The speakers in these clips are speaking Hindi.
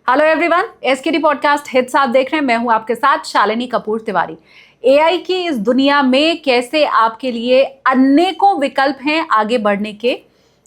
हेलो एवरीवन, एसकेटी पॉडकास्ट हिट्स आप देख रहे हैं। मैं हूं आपके साथ शालिनी कपूर तिवारी। एआई की इस दुनिया में कैसे आपके लिए अनेकों विकल्प हैं आगे बढ़ने के,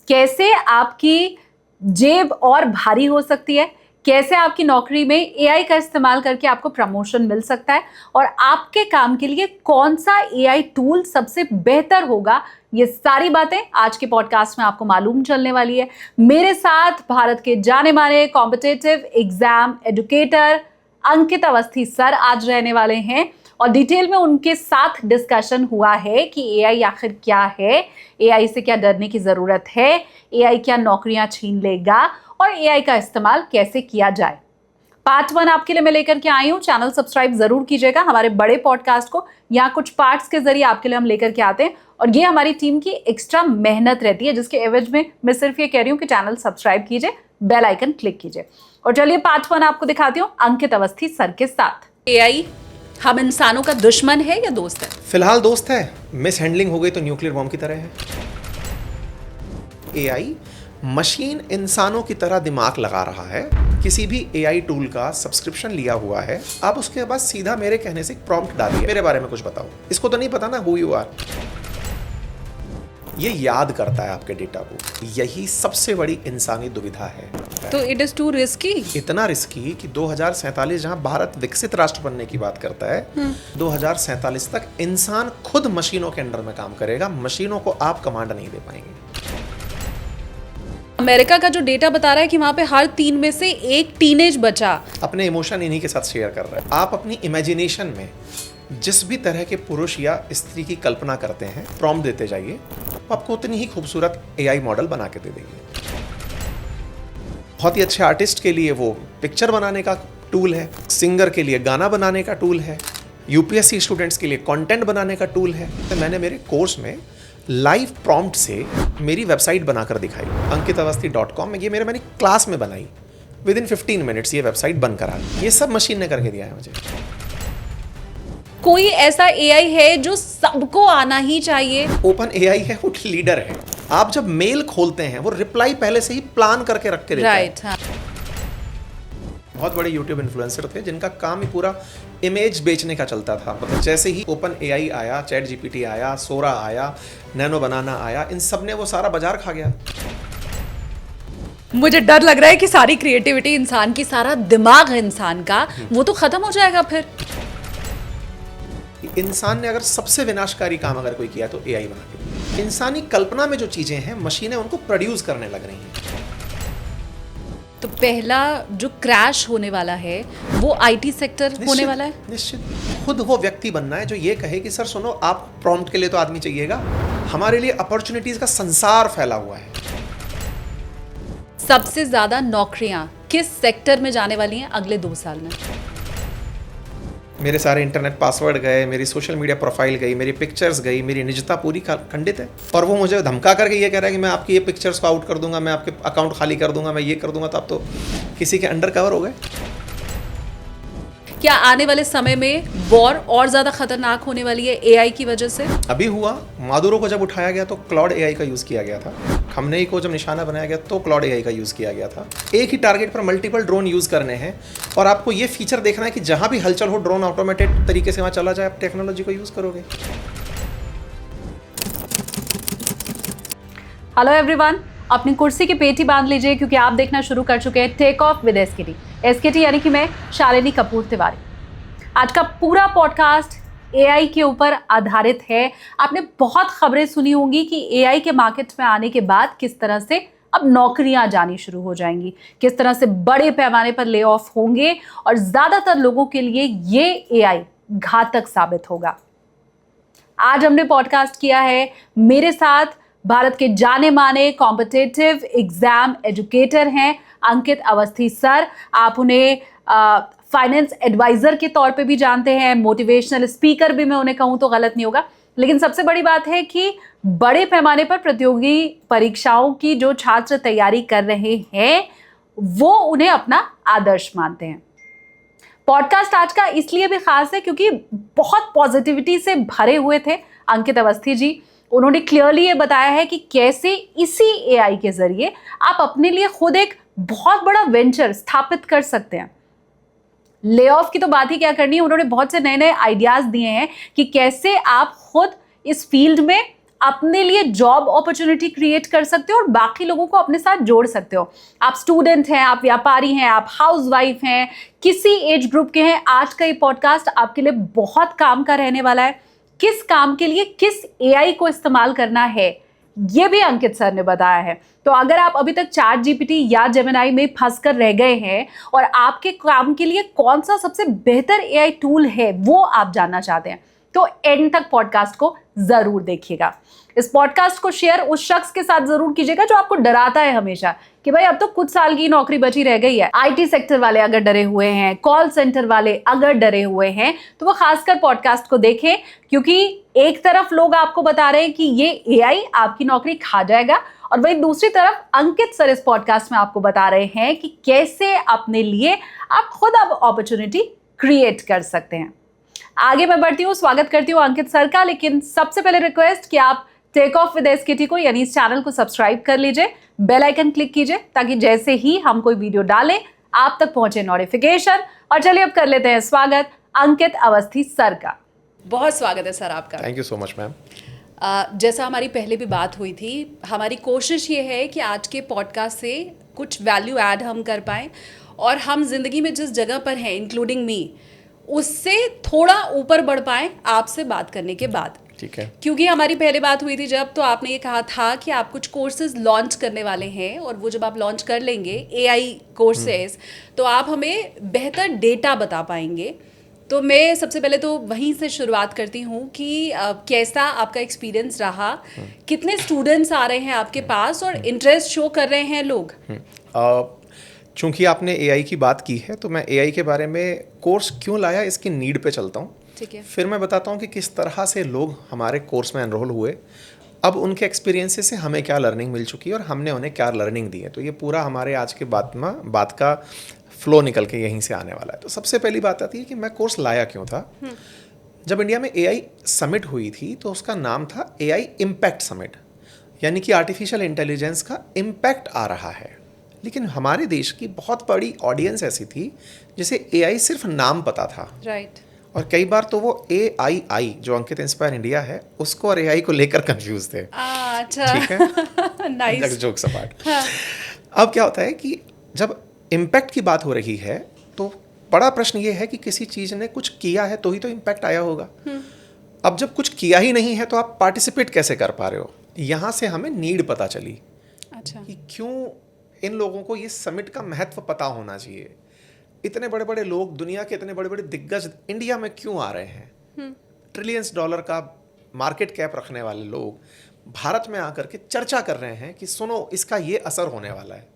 कैसे आपकी जेब और भारी हो सकती है, कैसे आपकी नौकरी में एआई का इस्तेमाल करके आपको प्रमोशन मिल सकता है और आपके काम के लिए कौन सा एआई टूल सबसे बेहतर होगा, ये सारी बातें आज के पॉडकास्ट में आपको मालूम चलने वाली है। मेरे साथ भारत के जाने माने कॉम्पिटिटिव एग्जाम एजुकेटर अंकित अवस्थी सर आज रहने वाले हैं और डिटेल में उनके साथ डिस्कशन हुआ है कि एआई आखिर क्या है, एआई से क्या डरने की जरूरत है, एआई क्या नौकरियां छीन लेगा और एआई का इस्तेमाल कैसे किया जाए। पार्ट 1 आपके लिए मैं लेकर के आई हूँ। चैनल सब्सक्राइब जरूर कीजिएगा। हमारे बड़े पॉडकास्ट को यहाँ कुछ पार्ट्स के जरिए आपके लिए हम लेकर के आते हैं और ये हमारी टीम की एक्स्ट्रा मेहनत रहती है, जिसके एवज में मैं सिर्फ ये कह रही हूँ कि चैनल सब्सक्राइब कीजिए, बेल आइकन क्लिक कीजिए। और चलिए पार्ट 1 आपको दिखाती हूँ अंकित अवस्थी सर के साथ। एआई हम इंसानों का दुश्मन है या दोस्त है? फिलहाल दोस्त है, मिस हैंडलिंग हो गई तो न्यूक्लियर बॉम्ब की तरह है। एआई मशीन इंसानों की तरह दिमाग लगा रहा है। किसी भी एआई टूल का सब्सक्रिप्शन लिया हुआ है, आप उसके बाद सीधा मेरे कहने से प्रॉम्प्ट डालिए, मेरे बारे में कुछ बताओ। इसको तो नहीं पता ना हु यू आर। ये याद करता है आपके डेटा को। यही सबसे बड़ी इंसानी दुविधा है। तो इट इज टू रिस्की। इतना रिस्की कि 2047 जहां भारत विकसित राष्ट्र बनने की बात करता है, 2047 तक इंसान खुद मशीनों के अंडर में काम करेगा। मशीनों को आप कमांड नहीं दे पाएंगे। अमेरिका का जो डेटा बता रहा है कि वहां पे हर 3 में से एक टीनेज बच्चा अपने इमोशन इन्हीं के साथ शेयर कर रहा है। आप अपनी इमेजिनेशन में जिस भी तरह के पुरुष या स्त्री की कल्पना करते हैं, प्रॉम्प्ट देते जाइए, वो आपको उतनी ही खूबसूरत एआई मॉडल बना के दे देंगे। बहुत ही अच्छे आर्टिस्ट के लिए वो पिक्चर बनाने का टूल है, सिंगर के लिए गाना बनाने का टूल है, यूपीएससी स्टूडेंट्स के लिए कंटेंट बनाने का टूल है। तो मैंने मेरे कोर्स में लाइव प्रॉम्प्ट से मेरी वेबसाइट बनाकर दिखाई, ankitawasthi.com में। ये मैंने क्लास में बनाई, विद इन 15 मिनट्स ये वेबसाइट बनकर आ गई। ये सब मशीन ने करके दिया है मुझे। कोई ऐसा एआई है जो सबको आना ही चाहिए? ओपन एआई है, वो लीडर है। आप जब मेल खोलते हैं, वो रिप्लाई पहले से ही प्लान करके रख के देता है। हाँ। बहुत बड़े यूट्यूब इन्फ्लुएंसर थे जिनका काम ही पूरा इमेज बेचने का चलता था। मतलब जैसे ही ओपन एआई आया, चैट जीपीटी आया, सोरा आया, नैनो बनाना आया, इन सब ने वो सारा बाजार खा गया। मुझे डर लग रहा है कि सारी क्रिएटिविटी इंसान की, सारा दिमाग इंसान का, वो तो खत्म हो जाएगा फिर। इंसान ने अगर सबसे विनाशकारी काम अगर कोई किया तो एआई बना के। इंसानी कल्पना में जो चीजें हैं, मशीनें उनको प्रोड्यूस करने लग रही हैं। तो पहला जो क्रैश होने वाला है वो आईटी सेक्टर होने वाला है। निश्चित। खुद वो व्यक्ति बनना है जो ये कहे कि सर सुनो, आप प्रॉम्प्ट के लिए तो आदमी चाहिएगा, हमारे लिए अपॉर्चुनिटीज का संसार फैला हुआ है। सबसे ज्यादा नौकरियां किस सेक्टर में जाने वाली हैं अगले 2 साल में? मेरे सारे इंटरनेट पासवर्ड गए, मेरी सोशल मीडिया प्रोफाइल गई, मेरी पिक्चर्स गई, मेरी निजता पूरी खंडित है। और वो मुझे धमका करके ये कह रहा है कि मैं आपकी ये पिक्चर्स को आउट कर दूंगा, मैं आपके अकाउंट खाली कर दूंगा, मैं ये कर दूंगा। तो आप तो किसी के अंडर कवर हो गए। क्या आने वाले समय में वॉर और ज्यादा खतरनाक होने वाली है एआई की वजह से? अभी हुआ। मादुरो को जब उठाया गया तो क्लाउड एआई का यूज किया गया था। खमनेई को जब निशाना बनाया गया तो क्लाउड एआई का यूज किया गया था। एक ही टारगेट पर मल्टीपल ड्रोन यूज करने हैं और आपको ये फीचर देखना है कि जहां भी हलचल हो, ड्रोन ऑटोमेटेड तरीके से वहां चला जाए। आप टेक्नोलॉजी को यूज करोगे। हेलो एवरीवन, अपनी कुर्सी की पेटी बांध लीजिए क्योंकि आप देखना शुरू कर चुके हैं take off with SKT. SKT यानी कि मैं शालिनी कपूर तिवारी। आज का पूरा पॉडकास्ट एआई के ऊपर आधारित है। आपने बहुत खबरें सुनी होंगी कि एआई के मार्केट में आने के बाद किस तरह से अब नौकरियां जानी शुरू हो जाएंगी, किस तरह से बड़े पैमाने पर ले ऑफ होंगे और ज्यादातर लोगों के लिए ये एआई घातक साबित होगा। आज हमने पॉडकास्ट किया है, मेरे साथ भारत के जाने माने कॉम्पिटिटिव एग्जाम एजुकेटर हैं अंकित अवस्थी सर। आप उन्हें फाइनेंस एडवाइजर के तौर पे भी जानते हैं, मोटिवेशनल स्पीकर भी मैं उन्हें कहूं तो गलत नहीं होगा। लेकिन सबसे बड़ी बात है कि बड़े पैमाने पर प्रतियोगी परीक्षाओं की जो छात्र तैयारी कर रहे हैं वो उन्हें अपना आदर्श मानते हैं। पॉडकास्ट आज का इसलिए भी खास है क्योंकि बहुत पॉजिटिविटी से भरे हुए थे अंकित अवस्थी जी। उन्होंने क्लियरली ये बताया है कि कैसे इसी एआई के जरिए आप अपने लिए खुद एक बहुत बड़ा वेंचर स्थापित कर सकते हैं। ले ऑफ की तो बात ही क्या करनी है, उन्होंने बहुत से नए नए आइडियाज दिए हैं कि कैसे आप खुद इस फील्ड में अपने लिए जॉब अपॉर्चुनिटी क्रिएट कर सकते हो और बाकी लोगों को अपने साथ जोड़ सकते हो। आप स्टूडेंट हैं, आप व्यापारी हैं, आप हाउसवाइफ हैं, किसी एज ग्रुप के हैं, आज का ये पॉडकास्ट आपके लिए बहुत काम का रहने वाला है। किस काम के लिए किस एआई को इस्तेमाल करना है, ये भी अंकित सर ने बताया है। तो अगर आप अभी तक चैट जीपीटी या जेमिनाई में फंस कर रह गए हैं और आपके काम के लिए कौन सा सबसे बेहतर एआई टूल है वो आप जानना चाहते हैं, तो एंड तक पॉडकास्ट को जरूर देखिएगा। इस पॉडकास्ट को शेयर उस शख्स के साथ जरूर कीजिएगा जो आपको डराता है हमेशा कि भाई अब तो कुछ साल की नौकरी बची रह गई है। आईटी सेक्टर वाले अगर डरे हुए हैं, कॉल सेंटर वाले अगर डरे हुए हैं, तो वो खासकर पॉडकास्ट को देखें, क्योंकि एक तरफ लोग आपको बता रहे हैं कि ये एआई आपकी नौकरी खा जाएगा, और वहीं दूसरी तरफ अंकित सर इस पॉडकास्ट में आपको बता रहे हैं कि कैसे अपने लिए आप खुद अब अपॉर्चुनिटी क्रिएट कर सकते हैं। आगे मैं बढ़ती हूँ, स्वागत करती हूँ अंकित सर का, लेकिन सबसे पहले रिक्वेस्ट कि आप टेक ऑफ विद एसकेटी को यानी इस चैनल को सब्सक्राइब कर लीजिए, बेल आइकन क्लिक कीजिए ताकि जैसे ही हम कोई वीडियो डालें आप तक पहुंचे नोटिफिकेशन। और चलिए अब कर लेते हैं स्वागत अंकित अवस्थी सर का। बहुत स्वागत है सर आपका। Thank you so much ma'am. जैसा हमारी पहले भी बात हुई थी, हमारी कोशिश ये है कि आज के पॉडकास्ट से कुछ वैल्यू ऐड हम कर पाएँ और हम जिंदगी में जिस जगह पर हैं, इंक्लूडिंग मी, उससे थोड़ा ऊपर बढ़ पाएँ आपसे बात करने के बाद। ठीक है। क्योंकि हमारी पहले बात हुई थी जब, तो आपने ये कहा था कि आप कुछ कोर्सेज लॉन्च करने वाले हैं, और वो जब आप लॉन्च कर लेंगे एआई कोर्सेज, तो आप हमें बेहतर डेटा बता पाएंगे। तो मैं सबसे पहले तो वहीं से शुरुआत करती हूँ कि कैसा आपका एक्सपीरियंस रहा, कितने स्टूडेंट्स आ रहे हैं आपके पास और इंटरेस्ट शो कर रहे हैं लोग। चूंकि आपने एआई की बात की है तो मैं एआई के बारे में कोर्स क्यों लाया इसकी नीड पे चलता हूँ। ठीक है। फिर मैं बताता हूँ कि किस तरह से लोग हमारे कोर्स में एनरोल हुए, अब उनके एक्सपीरियंसेस से हमें क्या लर्निंग मिल चुकी है और हमने उन्हें क्या लर्निंग दी है। तो ये पूरा हमारे आज के बात का फ्लो निकल के यहीं से आने वाला है। तो सबसे पहली बात आती है कि मैं कोर्स लाया क्यों था। जब इंडिया में एआई समिट हुई थी तो उसका नाम था एआई इम्पैक्ट समिट, यानी कि आर्टिफिशियल इंटेलिजेंस का इम्पैक्ट आ रहा है। लेकिन हमारे देश की बहुत बड़ी ऑडियंस ऐसी थी जिसे एआई सिर्फ नाम पता था। राइट। और कई बार तो वो AII जो अंकित इंस्पायर इंडिया है उसको और एआई को लेकर कंफ्यूज थे। अच्छा। ठीक है। नाइस। Jokes apart. अब क्या होता है कि जब इम्पैक्ट की बात हो रही है तो बड़ा प्रश्न ये है कि किसी चीज़ ने कुछ किया है तो ही तो इम्पैक्ट आया होगा। अब जब कुछ किया ही नहीं है तो आप पार्टिसिपेट कैसे कर पा रहे हो। यहाँ से हमें नीड पता चली। अच्छा। कि क्यों इन लोगों को ये समिट का महत्व पता होना चाहिए। इतने बड़े बड़े लोग, दुनिया के इतने बड़े बड़े दिग्गज इंडिया में क्यों आ रहे हैं। ट्रिलियंस डॉलर का मार्केट कैप रखने वाले लोग भारत में आकर के चर्चा कर रहे हैं कि सुनो इसका ये असर होने वाला है।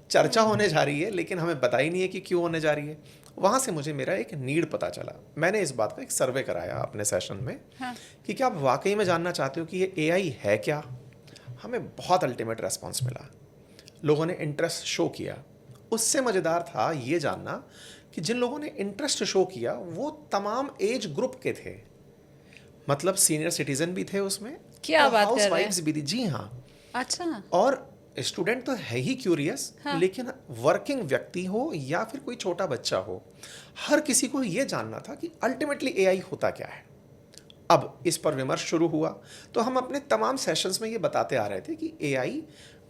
चर्चा होने जा रही है लेकिन हमें पता ही नहीं है कि क्यों होने जा रही है। वहाँ से मुझे मेरा एक नीड पता चला। मैंने इस बात का एक सर्वे कराया अपने सेशन में। हाँ। कि क्या आप वाकई में जानना चाहते हो कि ये एआई है क्या। हमें बहुत अल्टीमेट रेस्पॉन्स मिला, लोगों ने इंटरेस्ट शो किया। उससे मज़ेदार था ये जानना कि जिन लोगों ने इंटरेस्ट शो किया वो तमाम एज ग्रुप के थे। मतलब सीनियर सिटीजन भी थे उसमें, क्या बात कर रहे हैं, हाउसवाइफ्स भी थी। जी हाँ। अच्छा। और स्टूडेंट तो है ही क्यूरियस। हाँ। लेकिन वर्किंग व्यक्ति हो या फिर कोई छोटा बच्चा हो, हर किसी को ये जानना था कि अल्टीमेटली एआई होता क्या है। अब इस पर विमर्श शुरू हुआ तो हम अपने तमाम सेशंस में ये बताते आ रहे थे कि एआई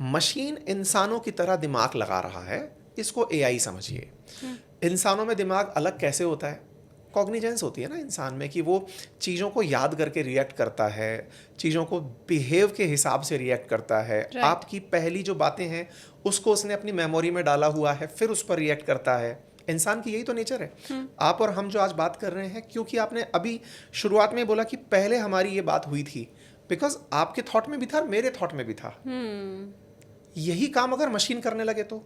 मशीन इंसानों की तरह दिमाग लगा रहा है, इसको एआई समझिए। इंसानों में दिमाग अलग कैसे होता है, कॉग्निजेंस होती है ना इंसान में कि वो चीज़ों को याद करके रिएक्ट करता है, चीज़ों को बिहेव के हिसाब से रिएक्ट करता है। आपकी पहली जो बातें हैं उसको उसने अपनी मेमोरी में डाला हुआ है, फिर उस पर रिएक्ट करता है। इंसान की यही तो नेचर है। आप और हम जो आज बात कर रहे हैं, क्योंकि आपने अभी शुरुआत में बोला कि पहले हमारी ये बात हुई थी, बिकॉज आपके थॉट में भी था, मेरे थॉट में भी था। यही काम अगर मशीन करने लगे तो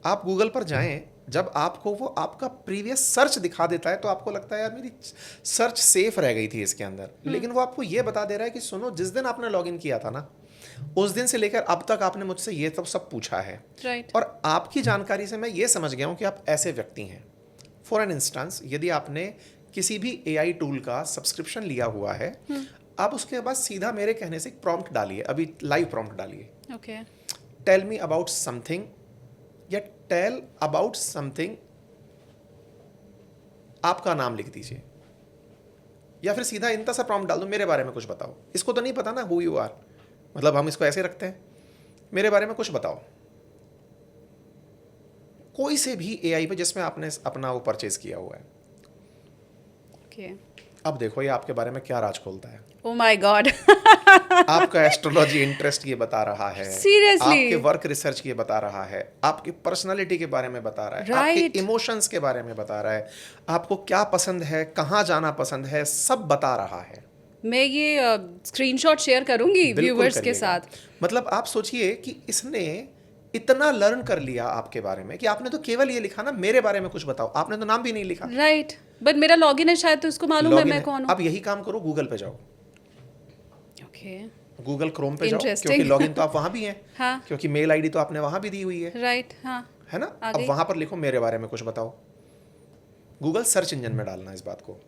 आप गूगल पर जाएं, जब आपको वो आपका प्रीवियस सर्च दिखा देता है तो आपको लगता है यार मेरी सर्च सेफ रह गई थी इसके अंदर। लेकिन वो आपको ये बता दे रहा है कि सुनो, जिस दिन आपने लॉगिन किया था ना, उस दिन से लेकर अब तक आपने मुझसे ये सब पूछा है। और आपकी जानकारी से मैं ये समझ गया हूँ कि आप ऐसे व्यक्ति हैं। फॉर एन इंस्टेंस, यदि आपने किसी भी एआई टूल का सब्सक्रिप्शन लिया हुआ है, आप उसके बाद सीधा मेरे कहने से एक प्रॉम्प्ट डालिए, अभी लाइव प्रॉम्प्ट डालिए। टेल मी अबाउट समथिंग या टेल अबाउट समथिंग, आपका नाम लिख दीजिए, या फिर सीधा इतना सा प्रॉम्प्ट डाल दो, मेरे बारे में कुछ बताओ। इसको तो नहीं पता ना हु यू आर, मतलब हम इसको ऐसे रखते हैं, मेरे बारे में कुछ बताओ। कोई से भी एआई पे जिसमें आपने अपना वो परचेज किया हुआ है। ओके, अब देखो ये आपके बारे में क्या राज खोलता है। Oh my God. आपका एस्ट्रोलॉजी इंटरेस्ट ये बता रहा है, Seriously? आपके वर्क रिसर्च ये बता रहा है, आपकी पर्सनालिटी के बारे में बता रहा है, Right. आपके इमोशंस के बारे में बता रहा है, आपको क्या पसंद है, कहाँ जाना पसंद है, सब बता रहा है। मैं ये स्क्रीनशॉट शेयर करूंगी बिल्कुल व्यूवर्स के करिएगा। साथ। मतलब आप सोचिए कि इसने इतना लर्न कर लिया आपके बारे में कि आपने तो केवल ये लिखा ना मेरे बारे में कुछ बताओ, आपने तो नाम भी नहीं लिखा। राइट, बट मेरा लॉगिन है शायद, तो इसको मालूम है लॉगिन मैं है। कौन हूँ। अब यही काम करो, गूगल पे जाओ, ओके, गूगल क्रोम पे जाओ, Interesting. क्योंकि लॉगिन तो आप वहां भी हैं, हाँ, क्योंकि मेल आईडी तो आपने वहां भी दी हुई है राइट, हाँ, है ना। आ अब गई। वहां पर लिखो मेरे बारे में कुछ बताओ, गूगल सर्च इंजन में डालना इस बात को।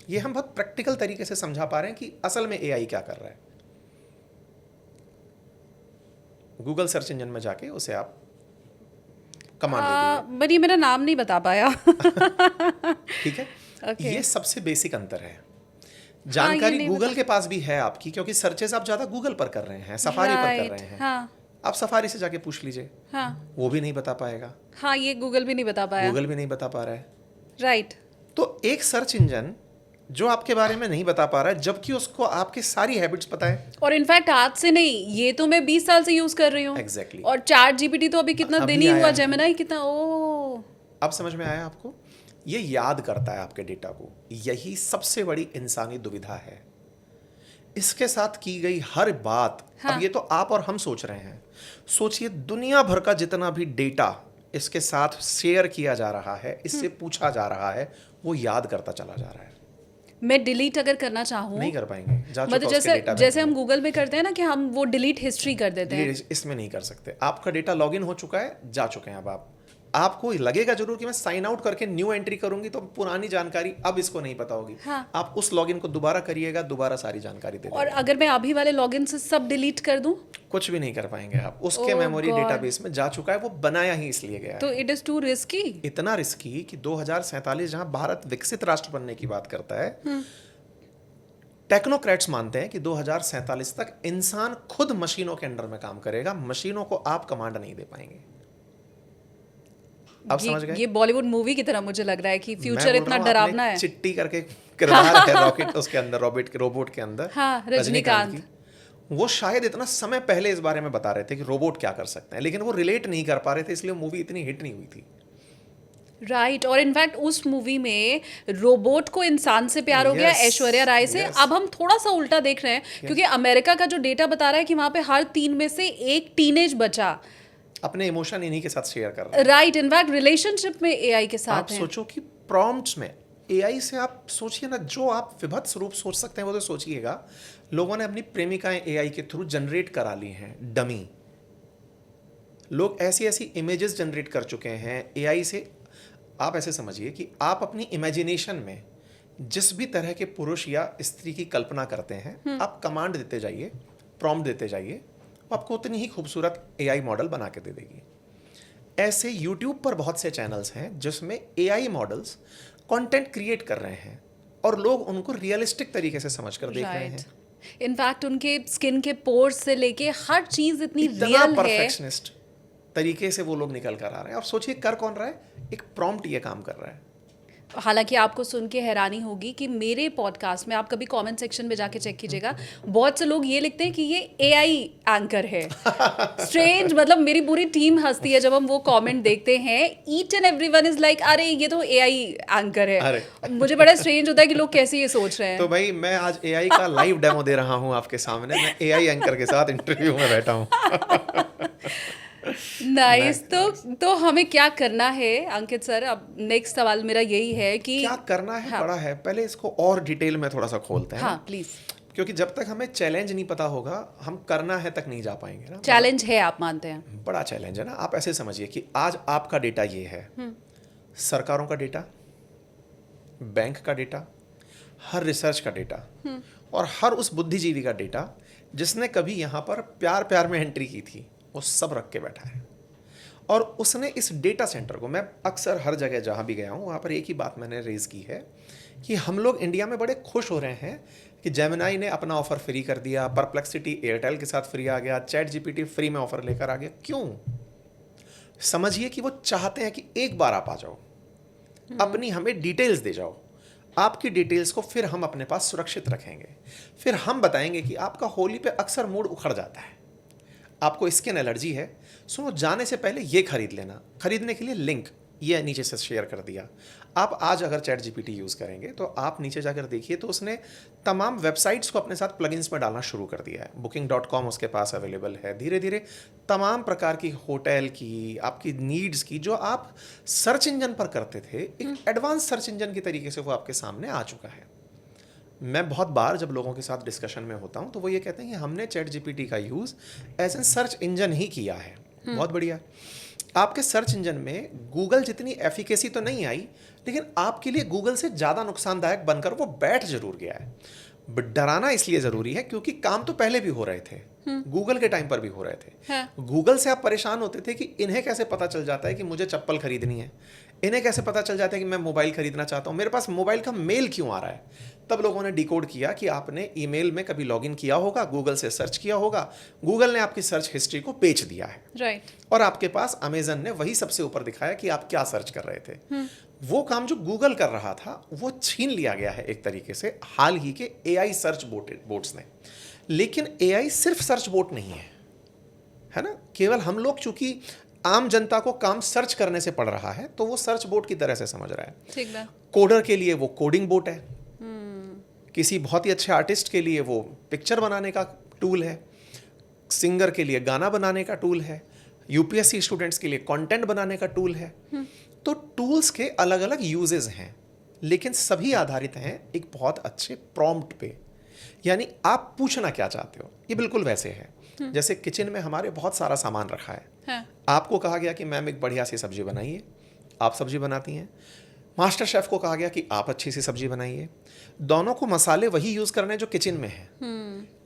ये हम बहुत प्रैक्टिकल तरीके से समझा पा रहे हैं कि असल में एआई क्या कर रहा है। गूगल सर्च इंजन में जाके उसे आप कमांड दे दीजिए, बट ये मेरा नाम नहीं बता पाया। ठीक है। Okay. ये सबसे बेसिक अंतर है। जानकारी नहीं गूगल के पास भी है आपकी, क्योंकि सर्चेस आप ज्यादा गूगल पर कर रहे हैं, सफारी पर कर रहे हैं। हाँ, आप सफारी से जाके पूछ लीजिए, हाँ, वो भी नहीं बता पाएगा, हाँ, ये गूगल भी नहीं बता पाया। गूगल भी नहीं बता पा रहा है। राइट, तो एक सर्च इंजन जो आपके बारे में नहीं बता पा रहा है, जबकि उसको आपकी सारी हैबिट्स पता है। और इनफैक्ट आज से नहीं, ये तो मैं 20 साल से यूज कर रही हूँ। Exactly. और चैट जीपीटी तो अभी कितना अभी दिन ही आया हुआ, है। जेमिनाई कितना, ओ अब समझ में आया आपको? ये याद करता है आपके डेटा को। यही सबसे बड़ी इंसानी दुविधा है। इसके साथ की गई हर बात, हाँ। अब ये तो आप और हम सोच रहे हैं, सोचिए दुनिया भर का जितना भी डेटा इसके साथ शेयर किया जा रहा है, इससे पूछा जा रहा है, वो याद करता चला जा रहा है। मैं डिलीट अगर करना चाहूँ, नहीं कर पाएंगे, जा चुका मतलब उसके जैसे डेटा जैसे बैंक हम में। गूगल में करते हैं ना कि हम वो डिलीट हिस्ट्री कर देते हैं। इसमें नहीं कर सकते। आपका डेटा लॉगिन हो चुका है, जा चुके हैं अब आप। आपको लगेगा जरूर कि मैं साइन आउट करके न्यू एंट्री करूंगी तो पुरानी जानकारी अब इसको नहीं पता होगी। हाँ। आप उस लॉगिन को दोबारा करिएगा, दोबारा सारी जानकारी दे और देगा। अगर मैं अभी वाले लॉगिन से सब डिलीट कर दूं कुछ भी नहीं कर पाएंगे आप। उसके Oh मेमोरी God. डेटाबेस में जा चुका है, वो बनाया ही इसलिए गया है। तो इट इज टू रिस्की। इतना रिस्की कि 2047 जहां भारत विकसित राष्ट्र बनने की बात करता है, टेक्नोक्रेट्स मानते हैं कि 2047 तक इंसान खुद मशीनों के अंडर में काम करेगा, मशीनों को आप कमांड नहीं दे पाएंगे। अब समझ गए? ये बॉलीवुड मूवी की तरह मुझे लग रहा है कि मैं फ्यूचर बोल इतना रहा हूं, डरावना आपने है। चिट्टी करके किरदार है रॉकेट उसके अंदर, रोबोट के अंदर, हाँ, रजनीकांत। की। वो शायद इतना समय पहले इस बारे में बता रहे थे कि रोबोट क्या कर सकते हैं, लेकिन वो रिलेट नहीं कर पा रहे थे, इसलिए मूवी इतनी हिट नहीं हुई थी। राइट, और इनफैक्ट उस मूवी में रोबोट को इंसान से प्यार हो गया, Yes, ऐश्वर्या राय से। yes. अब हम थोड़ा सा उल्टा देख रहे हैं, क्योंकि अमेरिका का जो डेटा बता रहा है कि वहां पे हर 3 में से एक टीनेज बच्चा अपने इमोशन इन्हीं के साथ शेयर कर रहे हैं। राइट, इनफैक्ट रिलेशनशिप में एआई के आप साथ है। सोचो कि प्रॉम्प्ट्स में एआई से आप सोचिए ना, जो आप विभत्स रूप सोच सकते हैं वो तो सोचिएगा। लोगों ने अपनी प्रेमिकाएं एआई के थ्रू जनरेट करा ली हैं, डमी। लोग ऐसी ऐसी इमेजेस जनरेट कर चुके हैं एआई से। आप ऐसे समझिए कि आप अपनी इमेजिनेशन में जिस भी तरह के पुरुष या स्त्री की कल्पना करते हैं, आप कमांड देते जाइए, प्रॉम्प्ट देते जाइए, वो आपको उतनी ही खूबसूरत एआई मॉडल बना के दे देगी। ऐसे यूट्यूब पर बहुत से चैनल्स हैं जिसमें एआई मॉडल्स कंटेंट क्रिएट कर रहे हैं और लोग उनको रियलिस्टिक तरीके से समझकर देख रहे हैं। इनफैक्ट उनके स्किन के पोर्स से लेके हर चीज इतनी इतना रियल है। परफेक्शनिस्ट तरीके से वो लोग निकल कर आ रहे हैं। अब सोचिए कर कौन रहा है? एक प्रॉम्प्ट ये काम कर रहा है। हालांकि आपको सुन के हैरानी होगी कि मेरे पॉडकास्ट में, आप कभी कमेंट सेक्शन में जाके चेक कीजिएगा, बहुत से लोग ये लिखते हैं कि ये एआई एंकर है। स्ट्रेंज, मतलब मेरी पूरी टीम हंसती है जब हम वो कमेंट देखते हैं। Each and everyone is like, अरे ये तो एआई एंकर है। अरे। मुझे बड़ा स्ट्रेंज होता है कि लोग कैसे ये सोच रहे हैं। तो भाई मैं आज एआई का लाइव डेमो दे रहा हूँ आपके सामने। मैं एआई एंकर के साथ इंटरव्यू में बैठा हूँ। नाइस। तो हमें क्या करना है अंकित सर? अब नेक्स्ट सवाल मेरा यही है कि क्या करना है? हाँ। बड़ा है, पहले इसको और डिटेल में थोड़ा सा खोलते हैं। हाँ प्लीज। क्योंकि जब तक हमें चैलेंज नहीं पता होगा, हम करना है तक नहीं जा पाएंगे ना। चैलेंज है, आप मानते हैं? बड़ा चैलेंज है ना। आप ऐसे समझिए कि आज आपका डेटा ये है, सरकारों का डेटा, बैंक का डेटा, हर रिसर्च का डेटा, और हर उस बुद्धिजीवी का डेटा जिसने कभी यहाँ पर प्यार प्यार में एंट्री की थी, वो सब रख के बैठा है। और उसने इस डेटा सेंटर को, मैं अक्सर हर जगह जहाँ भी गया हूँ वहाँ पर एक ही बात मैंने रेज़ की है कि हम लोग इंडिया में बड़े खुश हो रहे हैं कि जेमिनाई ने अपना ऑफ़र फ्री कर दिया, परप्लेक्सिटी एयरटेल के साथ फ्री आ गया, चैट जीपीटी फ्री में ऑफ़र लेकर आ गया। क्यों? समझिए कि वो चाहते हैं कि एक बार आप आ जाओ, अपनी हमें डिटेल्स दे जाओ, आपकी डिटेल्स को फिर हम अपने पास सुरक्षित रखेंगे, फिर हम बताएंगे कि आपका होली पे अक्सर मूड उखड़ जाता है, आपको स्किन एलर्जी है, सुनो जाने से पहले ये खरीद लेना। खरीदने के लिए लिंक ये नीचे से शेयर कर दिया। आप आज अगर चैट जीपीटी यूज़ करेंगे तो आप नीचे जाकर देखिए तो उसने तमाम वेबसाइट्स को अपने साथ प्लगइन्स में डालना शुरू कर दिया है। booking.com उसके पास अवेलेबल है। धीरे धीरे तमाम प्रकार की होटल की, आपकी नीड्स की, जो आप सर्च इंजन पर करते थे, एक एडवांस सर्च इंजन की तरीके से वो आपके सामने आ चुका है। मैं बहुत बार जब लोगों के साथ डिस्कशन में होता हूं तो वो ये कहते हैं कि हमने चैट जीपीटी का use as an search engine ही किया है। बहुत बढ़िया। आपके सर्च इंजन में गूगल जितनी एफिकेसी तो नहीं आई, लेकिन आपके लिए गूगल से ज़्यादा नुकसानदायक बनकर वो बैठ जरूर गया है। डराना इसलिए ज़रूरी है क्योंकि काम तो पहले भी हो रहे थे, गूगल के टाइम पर भी हो रहे थे। हाँ। गूगल से आप परेशान होते थे कि इन्हें कैसे पता चल जाता है कि मुझे चप्पल खरीदनी है, इन्हें कैसे पता चल जाता है कि मैं मोबाइल खरीदना चाहता हूँ, मेरे पास मोबाइल का मेल क्यों आ रहा है। तब लोगों ने डिकोड किया कि आपने ईमेल में कभी लॉगिन किया होगा, गूगल से सर्च किया होगा, गूगल ने आपकी सर्च हिस्ट्री को बेच दिया है। राइट। और आपके पास अमेजन ने वही सबसे ऊपर दिखाया कि आप क्या सर्च कर रहे थे। वो काम जो गूगल कर रहा था वो छीन लिया गया है एक तरीके से हाल ही के एआई सर्च बोट्स ने। लेकिन एआई सिर्फ सर्च बोट नहीं है ना। केवल हम लोग चूंकि आम जनता को काम सर्च करने से पड़ रहा है तो वो सर्च बोट की तरह से समझ रहा है। ठीक है। कोडर के लिए वो कोडिंग बोट है, किसी बहुत ही अच्छे आर्टिस्ट के लिए वो पिक्चर बनाने का टूल है, सिंगर के लिए गाना बनाने का टूल है, यूपीएससी स्टूडेंट्स के लिए कंटेंट बनाने का टूल है। तो टूल्स के अलग अलग यूजेस हैं, लेकिन सभी आधारित हैं एक बहुत अच्छे प्रॉम्प्ट पे। यानी आप पूछना क्या चाहते हो, ये बिल्कुल वैसे है जैसे किचन में हमारे बहुत सारा सामान रखा है। हाँ। आपको कहा गया कि मैम एक बढ़िया सी सब्जी बनाइए, आप सब्जी बनाती हैं। मास्टर शेफ को कहा गया कि आप अच्छी सी सब्जी बनाइए। दोनों को मसाले वही यूज करने जो किचन में है,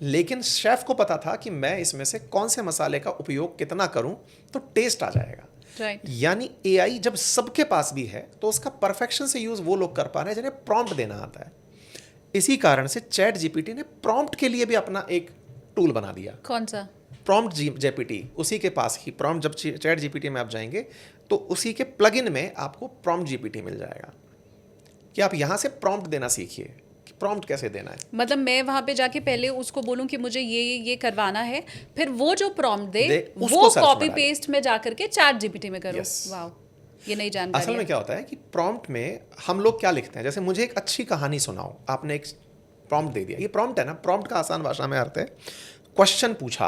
लेकिन शेफ को पता था कि मैं इसमें से कौन से मसाले का उपयोग कितना करूं तो टेस्ट आ जाएगा। राइट। यानी एआई जब सबके पास भी है तो उसका परफेक्शन से यूज वो लोग कर पा रहे हैं जिन्हें प्रॉम्प्ट देना आता है। इसी कारण से चैट जीपीटी ने प्रॉम्प्ट के लिए भी अपना एक टूल बना दिया। कौन सा? Prompt GPT. उसी के पास ही प्रॉम्प्ट, जब चैट जीपीटी में आप जाएंगे तो उसी के प्लगइन में आपको प्रॉम्प्ट जीपीटी मिल जाएगा कि आप यहाँ से प्रॉम्प्ट देना सीखिए कि प्रॉम्प्ट कैसे देना है। मतलब मैं वहां पे जाके पहले उसको बोलूं कि मुझे ये करवाना है, फिर वो जो प्रॉम्प्ट दे उसको वो सर्च में कॉपी डालें। पेस्ट में जाकर के चैट जीपीटी में करूं। Yes. वाओ, ये नई जानकारी असल में है। क्या होता है कि प्रॉम्प्ट में हम लोग क्या लिखते हैं, जैसे मुझे एक अच्छी कहानी सुनाओ, आपने एक प्रॉम्प्ट दे दिया। ये प्रॉम्प्ट है ना, प्रॉम्प्ट का आसान भाषा में अर्थ है क्वेश्चन पूछा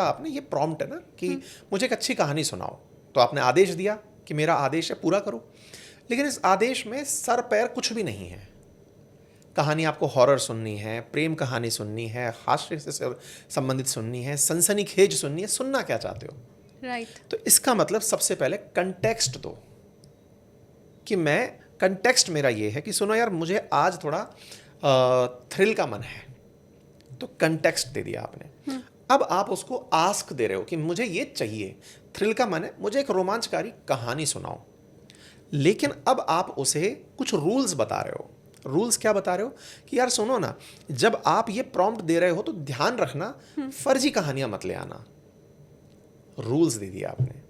आपने, ये प्रॉम्प्ट है ना कि मुझे एक अच्छी कहानी सुनाओ। तो आपने आदेश दिया कि मेरा आदेश है पूरा करो, लेकिन इस आदेश में सर पैर कुछ भी नहीं है। कहानी आपको हॉरर सुननी है, प्रेम कहानी सुननी है, हास्य से संबंधित सुननी है, सनसनीखेज सुननी है, सुनना क्या चाहते हो। राइट। तो इसका मतलब सबसे पहले कंटेक्स्ट दो कि मैं, कंटेक्स्ट मेरा ये है कि सुनो यार मुझे आज थोड़ा थ्रिल का मन है, तो कंटेक्स्ट दे दिया आपने। अब आप उसको आस्क दे रहे हो कि मुझे ये चाहिए, थ्रिल का मन है, मुझे एक रोमांचकारी कहानी सुनाओ। लेकिन अब आप उसे कुछ रूल्स बता रहे हो। रूल्स क्या बता रहे हो कि यार सुनो ना, जब आप ये प्रॉम्प्ट दे रहे हो तो ध्यान रखना फर्जी कहानियां मत ले आना। रूल्स दे दिया आपने।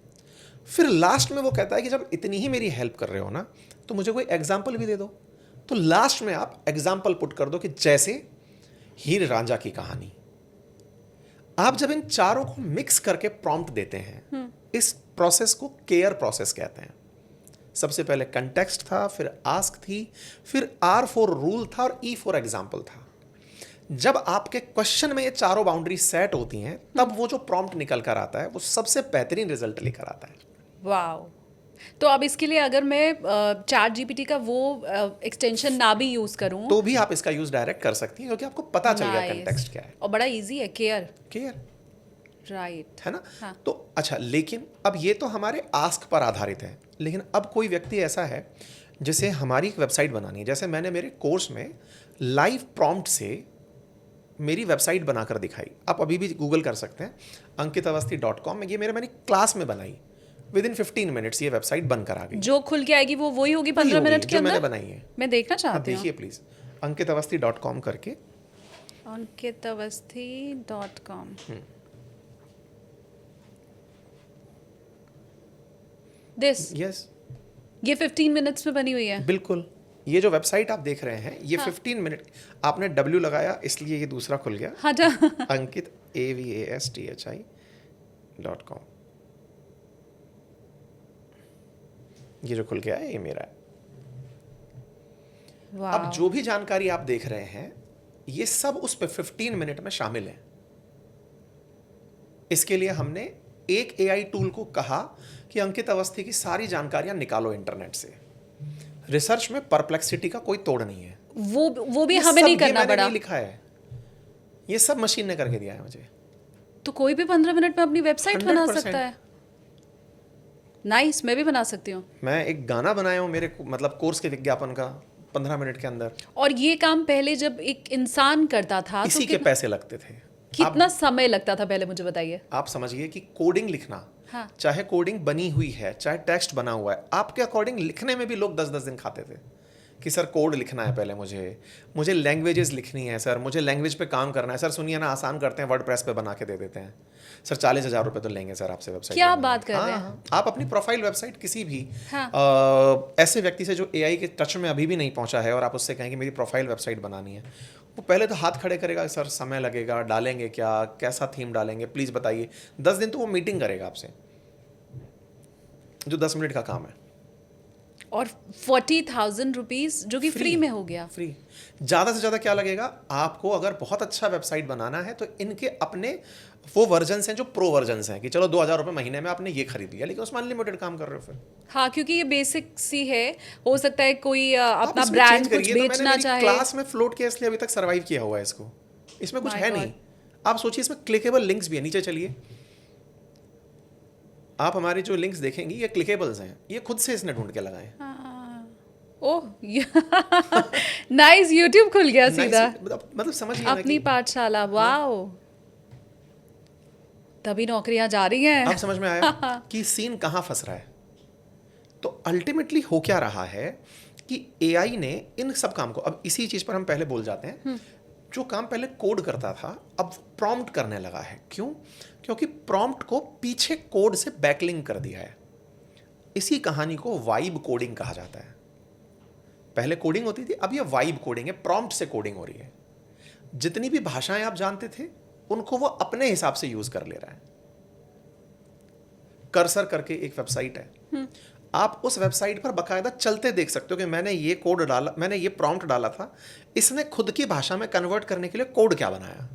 फिर लास्ट में वो कहता है कि जब इतनी ही मेरी हेल्प कर रहे हो ना तो मुझे कोई एग्जाम्पल भी दे दो। तो लास्ट में आप एग्जाम्पल पुट कर दो कि जैसे हीर रांझा की कहानी। आप जब इन चारों को मिक्स करके प्रॉम्प्ट देते हैं, इस प्रोसेस को केयर प्रोसेस कहते हैं। सबसे पहले कंटेक्स्ट था, फिर आस्क थी, फिर आर फॉर रूल था और ई फॉर एग्जाम्पल था। जब आपके क्वेश्चन में ये चारों बाउंड्री सेट होती हैं तब वो जो प्रॉम्प्ट निकल कर आता है वो सबसे बेहतरीन रिजल्ट लेकर आता है। वाओ। तो अब इसके लिए अगर मैं चैट जीपीटी का वो एक्सटेंशन ना भी यूज करूं तो भी आप इसका यूज डायरेक्ट कर सकती हैं क्योंकि आपको पता चल गया कंटेक्स्ट क्या है। और बड़ा इजी है। केयर। राइट। है ना। हाँ। तो अच्छा, लेकिन अब ये तो हमारे आस्क पर आधारित है, लेकिन अब कोई व्यक्ति ऐसा है जिसे हमारी एक वेबसाइट बनानी है। जैसे मैंने मेरे कोर्स में लाइव प्रॉम्प्ट से मेरी वेबसाइट बनाकर दिखाई। आप अभी भी गूगल कर सकते हैं ankitasawasthi.com में। ये मैंने क्लास में बनाई, विद इन 15 मिनट्स ये वेबसाइट बनकर आ गई। जो खुल के आएगी वो वही होगी 15 मिनट के जो अंदर? मैंने बनाई है, मैं देखना हाँ चाहती हूँ। देखिए प्लीज, ankitasawasthi.com करके। ankitasawasthi.com। दिस यस, ये 15 मिनट्स में बनी हुई है। बिल्कुल। ये जो वेबसाइट आप देख रहे हैं ये 15 मिनट, आपने W लगाया इसलिए ये दूसरा खुल गया, हाँ जा अंकित AVASTHI.com। ये जो खुल गया है ये मेरा है। अब जो भी जानकारी आप देख रहे हैं ये सब उस पे 15 मिनट में शामिल है। इसके लिए हमने एक AI टूल को कहा कि अंकित अवस्थी की सारी जानकारियां निकालो इंटरनेट से। रिसर्च में परप्लेक्सिटी का कोई तोड़ नहीं है। वो भी हमें नहीं करना पड़ा। नहीं लिखा है, ये सब मशीन ने करके दिया है मुझे। तो कोई भी 15 मिनट में अपनी वेबसाइट बना सकता है। नाइस, मैं भी बना सकती हूँ। मैं एक गाना बनाया हूँ मेरे मतलब कोर्स के विज्ञापन का 15 मिनट के अंदर। और ये काम पहले जब एक इंसान करता था इसी के पैसे लगते थे। कितना समय लगता था पहले, मुझे बताइए। आप समझिए कि कोडिंग लिखना, हाँ। चाहे कोडिंग बनी हुई है चाहे टेक्स्ट बना हुआ है, आपके अकॉर्डिंग लिखने में भी लोग 10-10 दिन खाते थे कि सर कोड लिखना है पहले, मुझे लैंग्वेजेस लिखनी है सर, मुझे लैंग्वेज पे काम करना है सर। सुनिए ना, आसान करते हैं, वर्डप्रेस पे बना के दे देते हैं सर, 40,000 रुपए तो लेंगे सर आपसे वेबसाइट। क्या बात कर रहे हैं? आप अपनी प्रोफाइल वेबसाइट किसी भी ऐसे व्यक्ति से जो AI के टच में अभी भी नहीं पहुंचा है और आप उससे कहेंगे मेरी प्रोफाइल वेबसाइट बनानी है, वो पहले तो हाथ खड़े करेगा, सर समय लगेगा, डालेंगे क्या, कैसा थीम डालेंगे प्लीज़ बताइए। 10 दिन तो वो मीटिंग करेगा आपसे, जो 10 मिनट का काम है। और 40,000 रुपीज जो कि फ्री में हो गया। फ्री। ज़्यादा से ज़्यादा क्या लगेगा आपको, अगर बहुत अच्छा वेबसाइट बनाना है तो इनके अपने वो वर्जन्स हैं जो प्रो वर्जन्स हैं कि चलो 2,000 रुपये महीने में आपने ये खरीद लिया, लेकिन उसमें अनलिमिटेड काम कर रहे हो फिर। हाँ, क्योंकि ये बेसिक सी है। हो सकता है कोई अपना इसमें ब्रांड change कुछ करिए, तो मैंने बेचना मेरी चाहे। क्लास में फ्लोट किया इसलिए अभी तक सर्वाइव किया हुआ है इसको। इसमें कुछ My है God. नहीं। आप सोचिए इसमें क्लिकेबल लिंक्स भी है, नीचे चलिए, आप हमारे जो लिंक्स देखेंगी ये क्लिकेबल्स हैं, ये खुद से इसने ढूंढ के लगाए। ओह नाइस, यूट्यूब खुल गया सीधा। मतलब समझिए अपनी पाठशाला, वाओ। तभी नौकरियां जा रही हैं। अब समझ में आया कि सीन कहाँ फंस रहा है। तो अल्टीमेटली हो क्या रहा है कि AI ने इन सब काम को, अब इसी चीज पर हम पहले बोल जाते हैं, जो काम पहले कोड करता था अब प्रॉम्प्ट करने लगा है। क्यों? क्योंकि प्रॉम्प्ट को पीछे कोड से बैकलिंक कर दिया है। इसी कहानी को वाइब कोडिंग कहा जाता है। पहले कोडिंग होती थी, अब ये वाइब कोडिंग है, प्रॉम्प्ट से कोडिंग हो रही है। जितनी भी भाषाएं आप जानते थे उनको वो अपने हिसाब से यूज कर ले रहा है। कर्सर करके एक वेबसाइट है, आप उस वेबसाइट पर बकायदा चलते देख सकते हो कि मैंने ये कोड डाला, मैंने ये प्रॉम्प्ट डाला था, इसने खुद की भाषा में कन्वर्ट करने के लिए कोड क्या बनाया।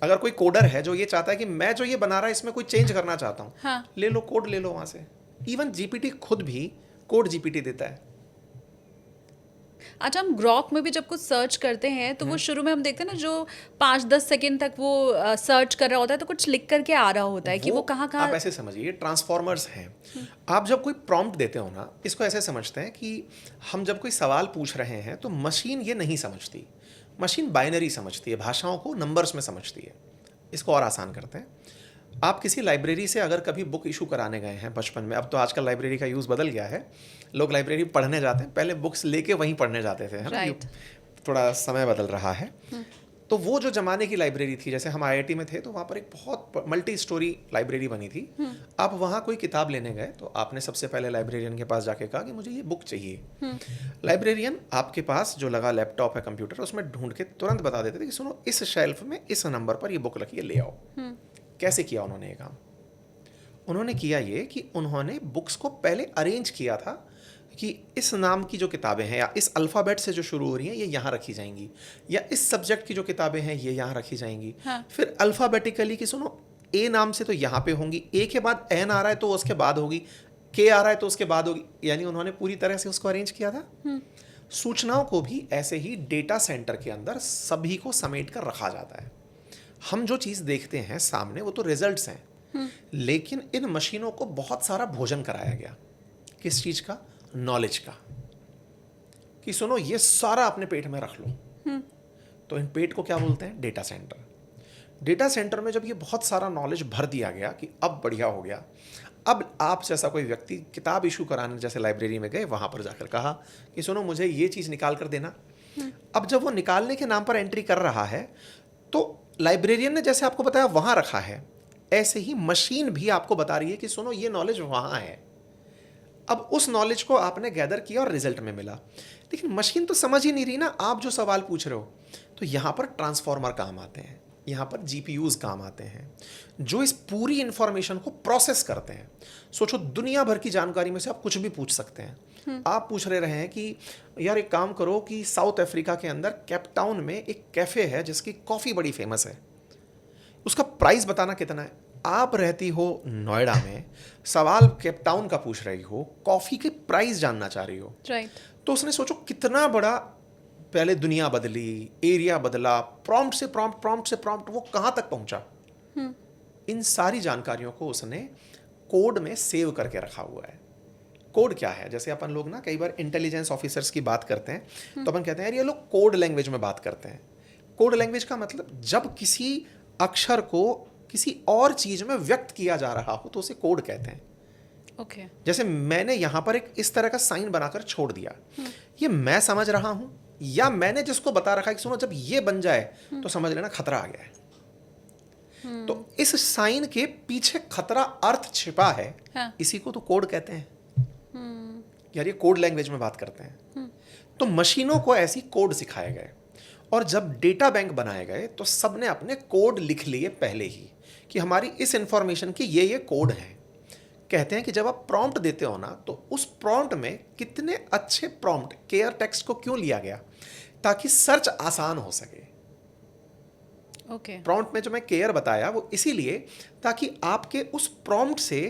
अगर कोई कोडर है जो ये चाहता है कि मैं जो ये बना रहा है इसमें कोई चेंज करना चाहता हूं, हाँ। ले लो कोड, ले लो वहां से। इवन GPT खुद भी कोड GPT देता है। अच्छा, हम ग्रॉक में भी जब कुछ सर्च करते हैं तो वो शुरू में हम देखते हैं ना, जो 5-10 सेकंड तक वो सर्च कर रहा होता है तो कुछ लिख करके आ रहा होता है कि वो कहाँ कहाँ। आप ऐसे समझिए ट्रांसफॉर्मर्स हैं। आप जब कोई प्रॉम्प्ट देते हो ना, इसको ऐसे समझते हैं कि हम जब कोई सवाल पूछ रहे हैं तो मशीन ये नहीं समझती, मशीन बाइनरी समझती है, भाषाओं को नंबर्स में समझती है। इसको और आसान करते हैं, आप किसी लाइब्रेरी से अगर कभी बुक इशू कराने गए हैं बचपन में, अब तो आजकल लाइब्रेरी का यूज़ बदल गया है, लोग लाइब्रेरी पढ़ने जाते हैं, पहले बुक्स लेके वहीं पढ़ने जाते थे, है ना। Right. थोड़ा समय बदल रहा है। तो वो जो जमाने की लाइब्रेरी थी, जैसे हम IIT में थे तो वहाँ पर एक बहुत मल्टी स्टोरी लाइब्रेरी बनी थी। आप वहाँ कोई किताब लेने गए तो आपने सबसे पहले लाइब्रेरियन के पास जाके कहा कि मुझे ये बुक चाहिए। लाइब्रेरियन आपके पास जो लगा लैपटॉप है, कंप्यूटर, उसमें ढूंढ के तुरंत बता देते थे कि सुनो इस शेल्फ में इस नंबर पर ये बुक रखी है, ले आओ। कैसे किया उन्होंने ये काम? उन्होंने किया ये कि उन्होंने बुक्स को पहले अरेंज किया था कि इस नाम की जो किताबें हैं या इस अल्फ़ाबेट से जो शुरू हो रही हैं ये यहाँ रखी जाएंगी, या इस सब्जेक्ट की जो किताबें हैं ये यहाँ रखी जाएंगी। हाँ। फिर अल्फ़ाबेटिकली कि सुनो ए नाम से तो यहाँ पे होंगी, ए के बाद एन आ रहा है तो उसके बाद होगी, के आ रहा है तो उसके बाद होगी। यानी उन्होंने पूरी तरह से उसको अरेंज किया था। सूचनाओं को भी ऐसे ही डेटा सेंटर के अंदर सभी को समेट कर रखा जाता है। हम जो चीज़ देखते हैं सामने वो तो रिजल्ट्स हैं, लेकिन इन मशीनों को बहुत सारा भोजन कराया गया। किस चीज़ का? नॉलेज का। कि सुनो ये सारा अपने पेट में रख लो, तो इन पेट को क्या बोलते हैं? Data centre. डेटा सेंटर में जब ये बहुत सारा नॉलेज भर दिया गया कि अब बढ़िया हो गया, अब आप जैसा कोई व्यक्ति किताब इशू कराने जैसे लाइब्रेरी में गए, वहाँ पर जाकर कहा कि सुनो मुझे ये चीज़ निकाल कर देना। अब जब वो निकालने के नाम पर एंट्री कर रहा है तो लाइब्रेरियन ने जैसे आपको बताया वहाँ रखा है, ऐसे ही मशीन भी आपको बता रही है कि सुनो ये नॉलेज वहाँ है। अब उस नॉलेज को आपने गैदर किया और रिजल्ट में मिला, लेकिन मशीन तो समझ ही नहीं रही ना आप जो सवाल पूछ रहे हो। तो यहाँ पर ट्रांसफॉर्मर काम आते हैं, यहाँ पर जीपीयूज काम आते हैं, जो इस पूरी इंफॉर्मेशन को प्रोसेस करते हैं। सोचो दुनिया भर की जानकारी में से आप कुछ भी पूछ सकते हैं। आप पूछ रहे हैं कि यार एक काम करो कि साउथ अफ्रीका के अंदर केप टाउन में एक कैफ़े है जिसकी कॉफ़ी बड़ी फेमस है, उसका प्राइस बताना कितना है। आप रहती हो नोएडा में, सवाल केप टाउन का पूछ रही हो, कॉफ़ी के प्राइस जानना चाह रही हो, राइट। तो उसने सोचो कितना बड़ा पहले दुनिया बदली, एरिया बदला, प्रॉम्प्ट से प्रॉम्प्ट वो कहाँ तक पहुंचा। इन सारी जानकारियों को उसने कोड में सेव करके रखा हुआ है। कोड क्या है? जैसे अपन लोग ना कई बार इंटेलिजेंस ऑफिसर्स की बात करते हैं तो अपन कहते हैं यार ये लोग कोड लैंग्वेज में बात करते हैं। कोड लैंग्वेज का मतलब जब किसी अक्षर को किसी और चीज में व्यक्त किया जा रहा हो तो उसे कोड कहते हैं। ओके। जैसे मैंने यहां पर एक इस तरह का साइन बनाकर छोड़ दिया, ये मैं समझ रहा हूं या मैंने जिसको बता रखा है कि सुनो जब ये बन जाए तो समझ लेना खतरा आ गया है। तो इस साइन के पीछे खतरा अर्थ छिपा है। हाँ। इसी को तो कोड कहते हैं। यार ये कोड लैंग्वेज में बात करते हैं। तो मशीनों को ऐसी कोड सिखाए गए और जब डेटा बैंक बनाए गए तो सबने अपने कोड लिख लिए पहले ही कि हमारी इस इंफॉर्मेशन की ये कोड है। कहते हैं कि जब आप प्रॉम्प्ट देते हो ना तो उस प्रॉम्प्ट में कितने अच्छे प्रॉम्प्ट केयर टेक्स्ट को क्यों लिया गया, ताकि सर्च आसान हो सके। ओके। प्रॉम्प्ट में जो मैं केयर बताया वो इसीलिए ताकि आपके उस प्रॉम्प्ट से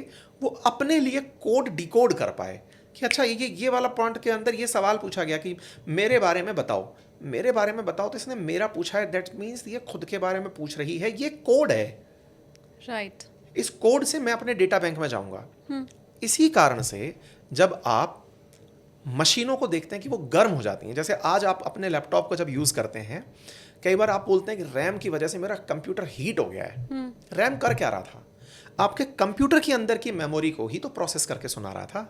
वो अपने लिए कोड डिकोड कर पाए कि अच्छा ये वाला प्रॉम्प्ट के अंदर ये सवाल पूछा गया कि मेरे बारे में बताओ, मेरे बारे में बताओ, तो इसने मेरा पूछा है, दैट मीन्स ये खुद के बारे में पूछ रही है, ये कोड है। राइट। इस कोड से मैं अपने डेटा बैंक में जाऊंगा। इसी कारण से जब आप मशीनों को देखते हैं कि वो गर्म हो जाती हैं, जैसे आज आप अपने लैपटॉप को जब यूज़ करते हैं कई बार आप बोलते हैं कि रैम की वजह से मेरा कंप्यूटर हीट हो गया है। रैम कर क्या रहा था? आपके कंप्यूटर के अंदर की मेमोरी को ही तो प्रोसेस करके सुना रहा था,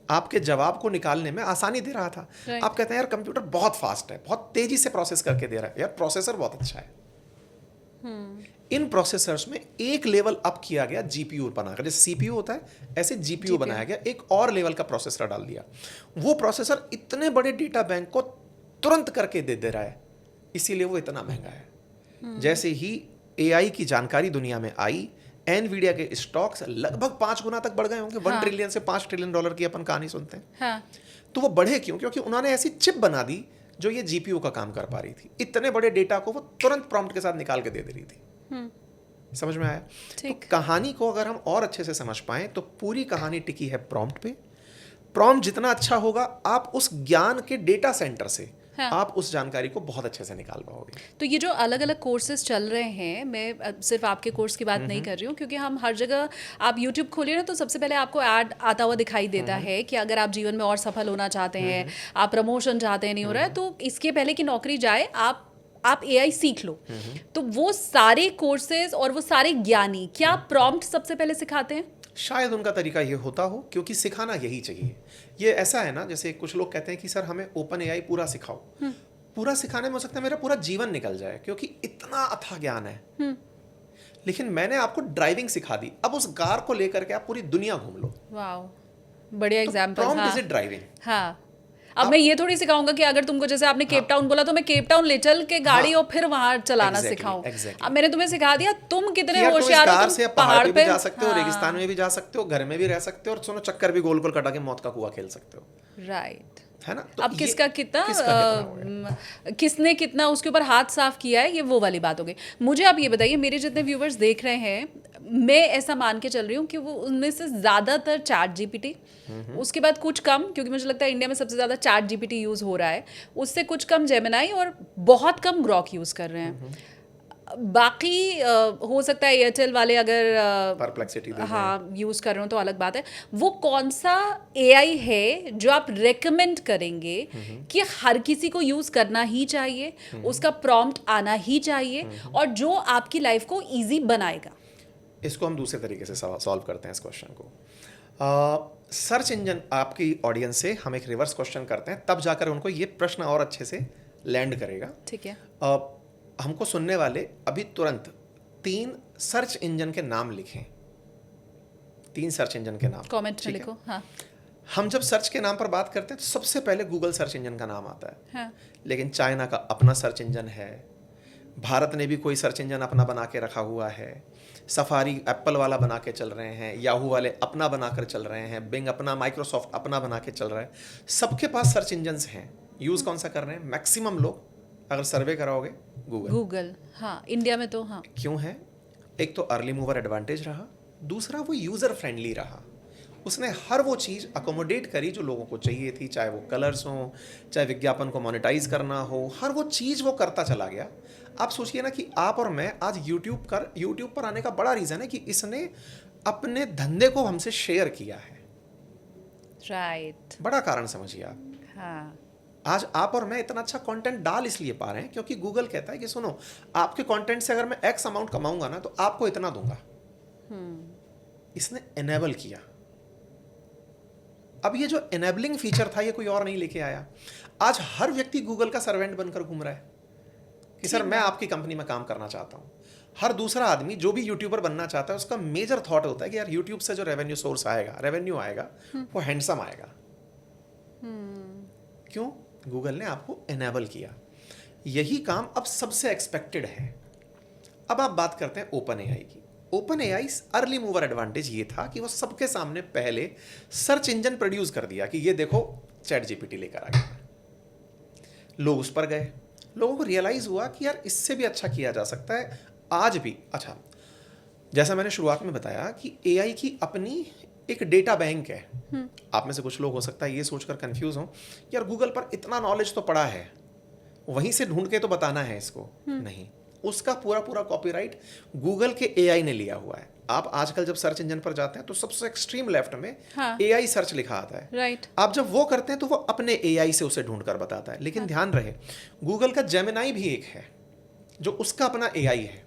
आपके जवाब को निकालने में आसानी दे रहा था। आप कहते हैं यार कंप्यूटर बहुत फास्ट है, बहुत तेजी से प्रोसेस करके दे रहा है। यार प्रोसेसर बहुत अच्छा है। इन प्रोसेसर्स में एक लेवल अप किया गया जीपीयू बनाकर, जैसे सीपीयू होता है ऐसे जीपीयू बनाया गया, एक और लेवल का प्रोसेसर डाल दिया। वो प्रोसेसर इतने बड़े डेटा बैंक को तुरंत करके दे रहा है, इसीलिए वो इतना महंगा है। जैसे ही एआई की जानकारी दुनिया में आई, एनवीडिया के स्टॉक्स लगभग 5 गुना तक बढ़ गए होंगे। 1 ट्रिलियन से $5 ट्रिलियन की अपन कहानी सुनते हैं। हाँ। तो वो बढ़े क्यों? क्योंकि उन्होंने ऐसी चिप बना दी जो ये जीपीयू का काम कर पा रही थी। इतने बड़े डेटा को वो तुरंत प्रॉम्प्ट के साथ निकाल के दे रही थी। समझ में आया? तो कहानी को अगर हम और अच्छे से समझ पाएं तो पूरी कहानी टिकी है प्रॉम्प्ट पे। प्रॉम्प्ट जितना अच्छा होगा आप उस ज्ञान के डेटा सेंटर से आप उस जानकारी को बहुत अच्छे से निकाल पाओगे। तो ये जो अलग अलग कोर्सेज चल रहे हैं, मैं सिर्फ आपके कोर्स की बात नहीं कर रही हूँ, क्योंकि हम हर जगह आप यूट्यूब खोलिए ना तो सबसे पहले आपको ऐड आता हुआ दिखाई देता है कि अगर आप जीवन में और सफल होना चाहते हैं, आप प्रमोशन चाहते हैं, नहीं हो रहा है, तो इसके पहले कि नौकरी जाए आप एआई सीख लो। तो वो सारे कोर्सेज और वो सारे ज्ञानी क्या प्रॉम्प्ट सबसे पहले सिखाते हैं? शायद उनका तरीका ये होता हो, क्योंकि सिखाना यही चाहिए। ये ऐसा है ना, जैसे कुछ लोग कहते हैं कि सर हमें ओपन एआई पूरा सिखाओ। पूरा सिखाने में हो सकता है मेरा पूरा जीवन निकल जाए, क्योंकि इतना अथाह ज्ञान है। लेकिन मैंने आपको ड्राइविंग सिखा दी, अब उस कार को लेकर के आप पूरी दुनिया घूम लो। वाओ, बढ़िया example. Prompt is it driving. हाँ, अब मैं ये थोड़ी सिखाऊंगा कि अगर तुमको जैसे आपने केप टाउन बोला तो मैं केप टाउन ले चल के गाड़ी और फिर वहां चलाना सिखाऊं। exactly. अब मैंने तुम्हें सिखा दिया, तुम कितने होशियार हो, तुम पहाड़ पे भी जा सकते हो, रेगिस्तान में भी जा सकते हो, घर में भी रह सकते हो, और सुनो चक्कर भी गोल गोल कटा के मौत का कुआं खेल सकते हो। राइट, है ना? तो अब किसका कितना किसने कितना उसके ऊपर हाथ साफ किया है, ये वो वाली बात हो गई। मुझे आप ये बताइए, मेरे जितने व्यूवर्स देख रहे हैं, मैं ऐसा मान के चल रही हूँ कि वो उनमें से ज़्यादातर चैट जीपीटी, उसके बाद कुछ कम, क्योंकि मुझे लगता है इंडिया में सबसे ज़्यादा चैट जीपीटी यूज़ हो रहा है, उससे कुछ कम जेमिनाई और बहुत कम ग्रॉक यूज़ कर रहे हैं। बाकी हो सकता है एयरटेल वाले अगर परप्लेक्सिटी हाँ यूज़ कर रहे हो तो अलग बात है। वो कौन सा एआई है जो आप रेकमेंड करेंगे कि हर किसी को यूज़ करना ही चाहिए, उसका प्रॉम्प्ट आना ही चाहिए और जो आपकी लाइफ को इजी बनाएगा? इसको हम दूसरे तरीके से सॉल्व करते हैं इस क्वेश्चन को। सर्च इंजन आपकी ऑडियंस से हम एक रिवर्स क्वेश्चन करते हैं, तब जाकर उनको ये प्रश्न और अच्छे से लैंड करेगा। ठीक है। हमको सुनने वाले अभी तुरंत 3 सर्च इंजन के नाम लिखें, 3 सर्च इंजन के नाम कमेंट में लिखो। हाँ। हम जब सर्च के नाम पर बात करते हैं तो सबसे पहले गूगल सर्च इंजन का नाम आता है। हाँ। लेकिन चाइना का अपना सर्च इंजन है, भारत ने भी कोई सर्च इंजन अपना बना के रखा हुआ है, सफारी एप्पल वाला बना के चल रहे हैं, याहू वाले अपना बनाकर चल रहे हैं, बिंग अपना, माइक्रोसॉफ्ट अपना बना के चल रहा है। सबके पास सर्च इंजन्स हैं। यूज़ कौन सा कर रहे हैं? मैक्सिमम लोग अगर सर्वे कराओगे गूगल। हाँ, इंडिया में तो हाँ। क्यों है? एक तो अर्ली मूवर एडवांटेज रहा, दूसरा वो यूज़र फ्रेंडली रहा। उसने हर वो चीज़ अकोमोडेट करी जो लोगों को चाहिए थी, चाहे वो कलर्स हों, चाहे विज्ञापन को मोनेटाइज करना हो, हर वो चीज़ वो करता चला गया। आप सोचिए ना कि आप और मैं आज यूट्यूब पर आने का बड़ा रीज़न है कि इसने अपने धंधे को हमसे शेयर किया है। राइट। बड़ा कारण समझिए आप। हाँ। आज आप और मैं इतना अच्छा कंटेंट डाल इसलिए पा रहे हैं क्योंकि गूगल कहता है कि सुनो, आपके कंटेंट से अगर मैं एक्स अमाउंट कमाऊंगा ना तो आपको इतना दूंगा। इसने एनेबल किया। अब ये जो एनेबलिंग फीचर था ये कोई और नहीं लेके आया। आज हर व्यक्ति गूगल का सर्वेंट बनकर घूम रहा है कि सर मैं आपकी कंपनी में काम करना चाहता हूं। हर दूसरा आदमी जो भी यूट्यूबर बनना चाहता है उसका मेजर थॉट होता है कि यार यूट्यूब से जो रेवेन्यू सोर्स आएगा, रेवेन्यू आएगा, वो हैंडसम आएगा। क्यों? गूगल ने आपको एनेबल किया। यही काम अब सबसे एक्सपेक्टेड है। अब आप बात करते हैं ओपन एआई की। Open AI early mover advantage ये था कि वो सबके सामने पहले सर्च इंजन प्रोड्यूस कर दिया कि ये देखो चैट जीपीटी लेकर आ गया। लोग उस पर गए, लोगों को रियलाइज हुआ कि यार इससे भी अच्छा किया जा सकता है आज भी। अच्छा, जैसा मैंने शुरुआत में बताया कि एआई की अपनी एक डेटा बैंक है। आप में से कुछ लोग हो सकता है ये सोचकर कंफ्यूज हो, यार गूगल पर इतना नॉलेज तो पड़ा है, वहीं से ढूंढ के तो बताना है इसको। नहीं, उसका पूरा कॉपीराइट गूगल के एआई ने लिया हुआ है। आप आजकल जब सर्च इंजन पर जाते हैं तो सबसे एक्सट्रीम लेफ्ट में एआई सर्च लिखा आता है। राइट। आप जब वो करते हैं तो वो अपने एआई से उसे ढूंढ कर बताता है। लेकिन ध्यान रहे, गूगल का जेमिनाई भी एक है जो उसका अपना एआई है,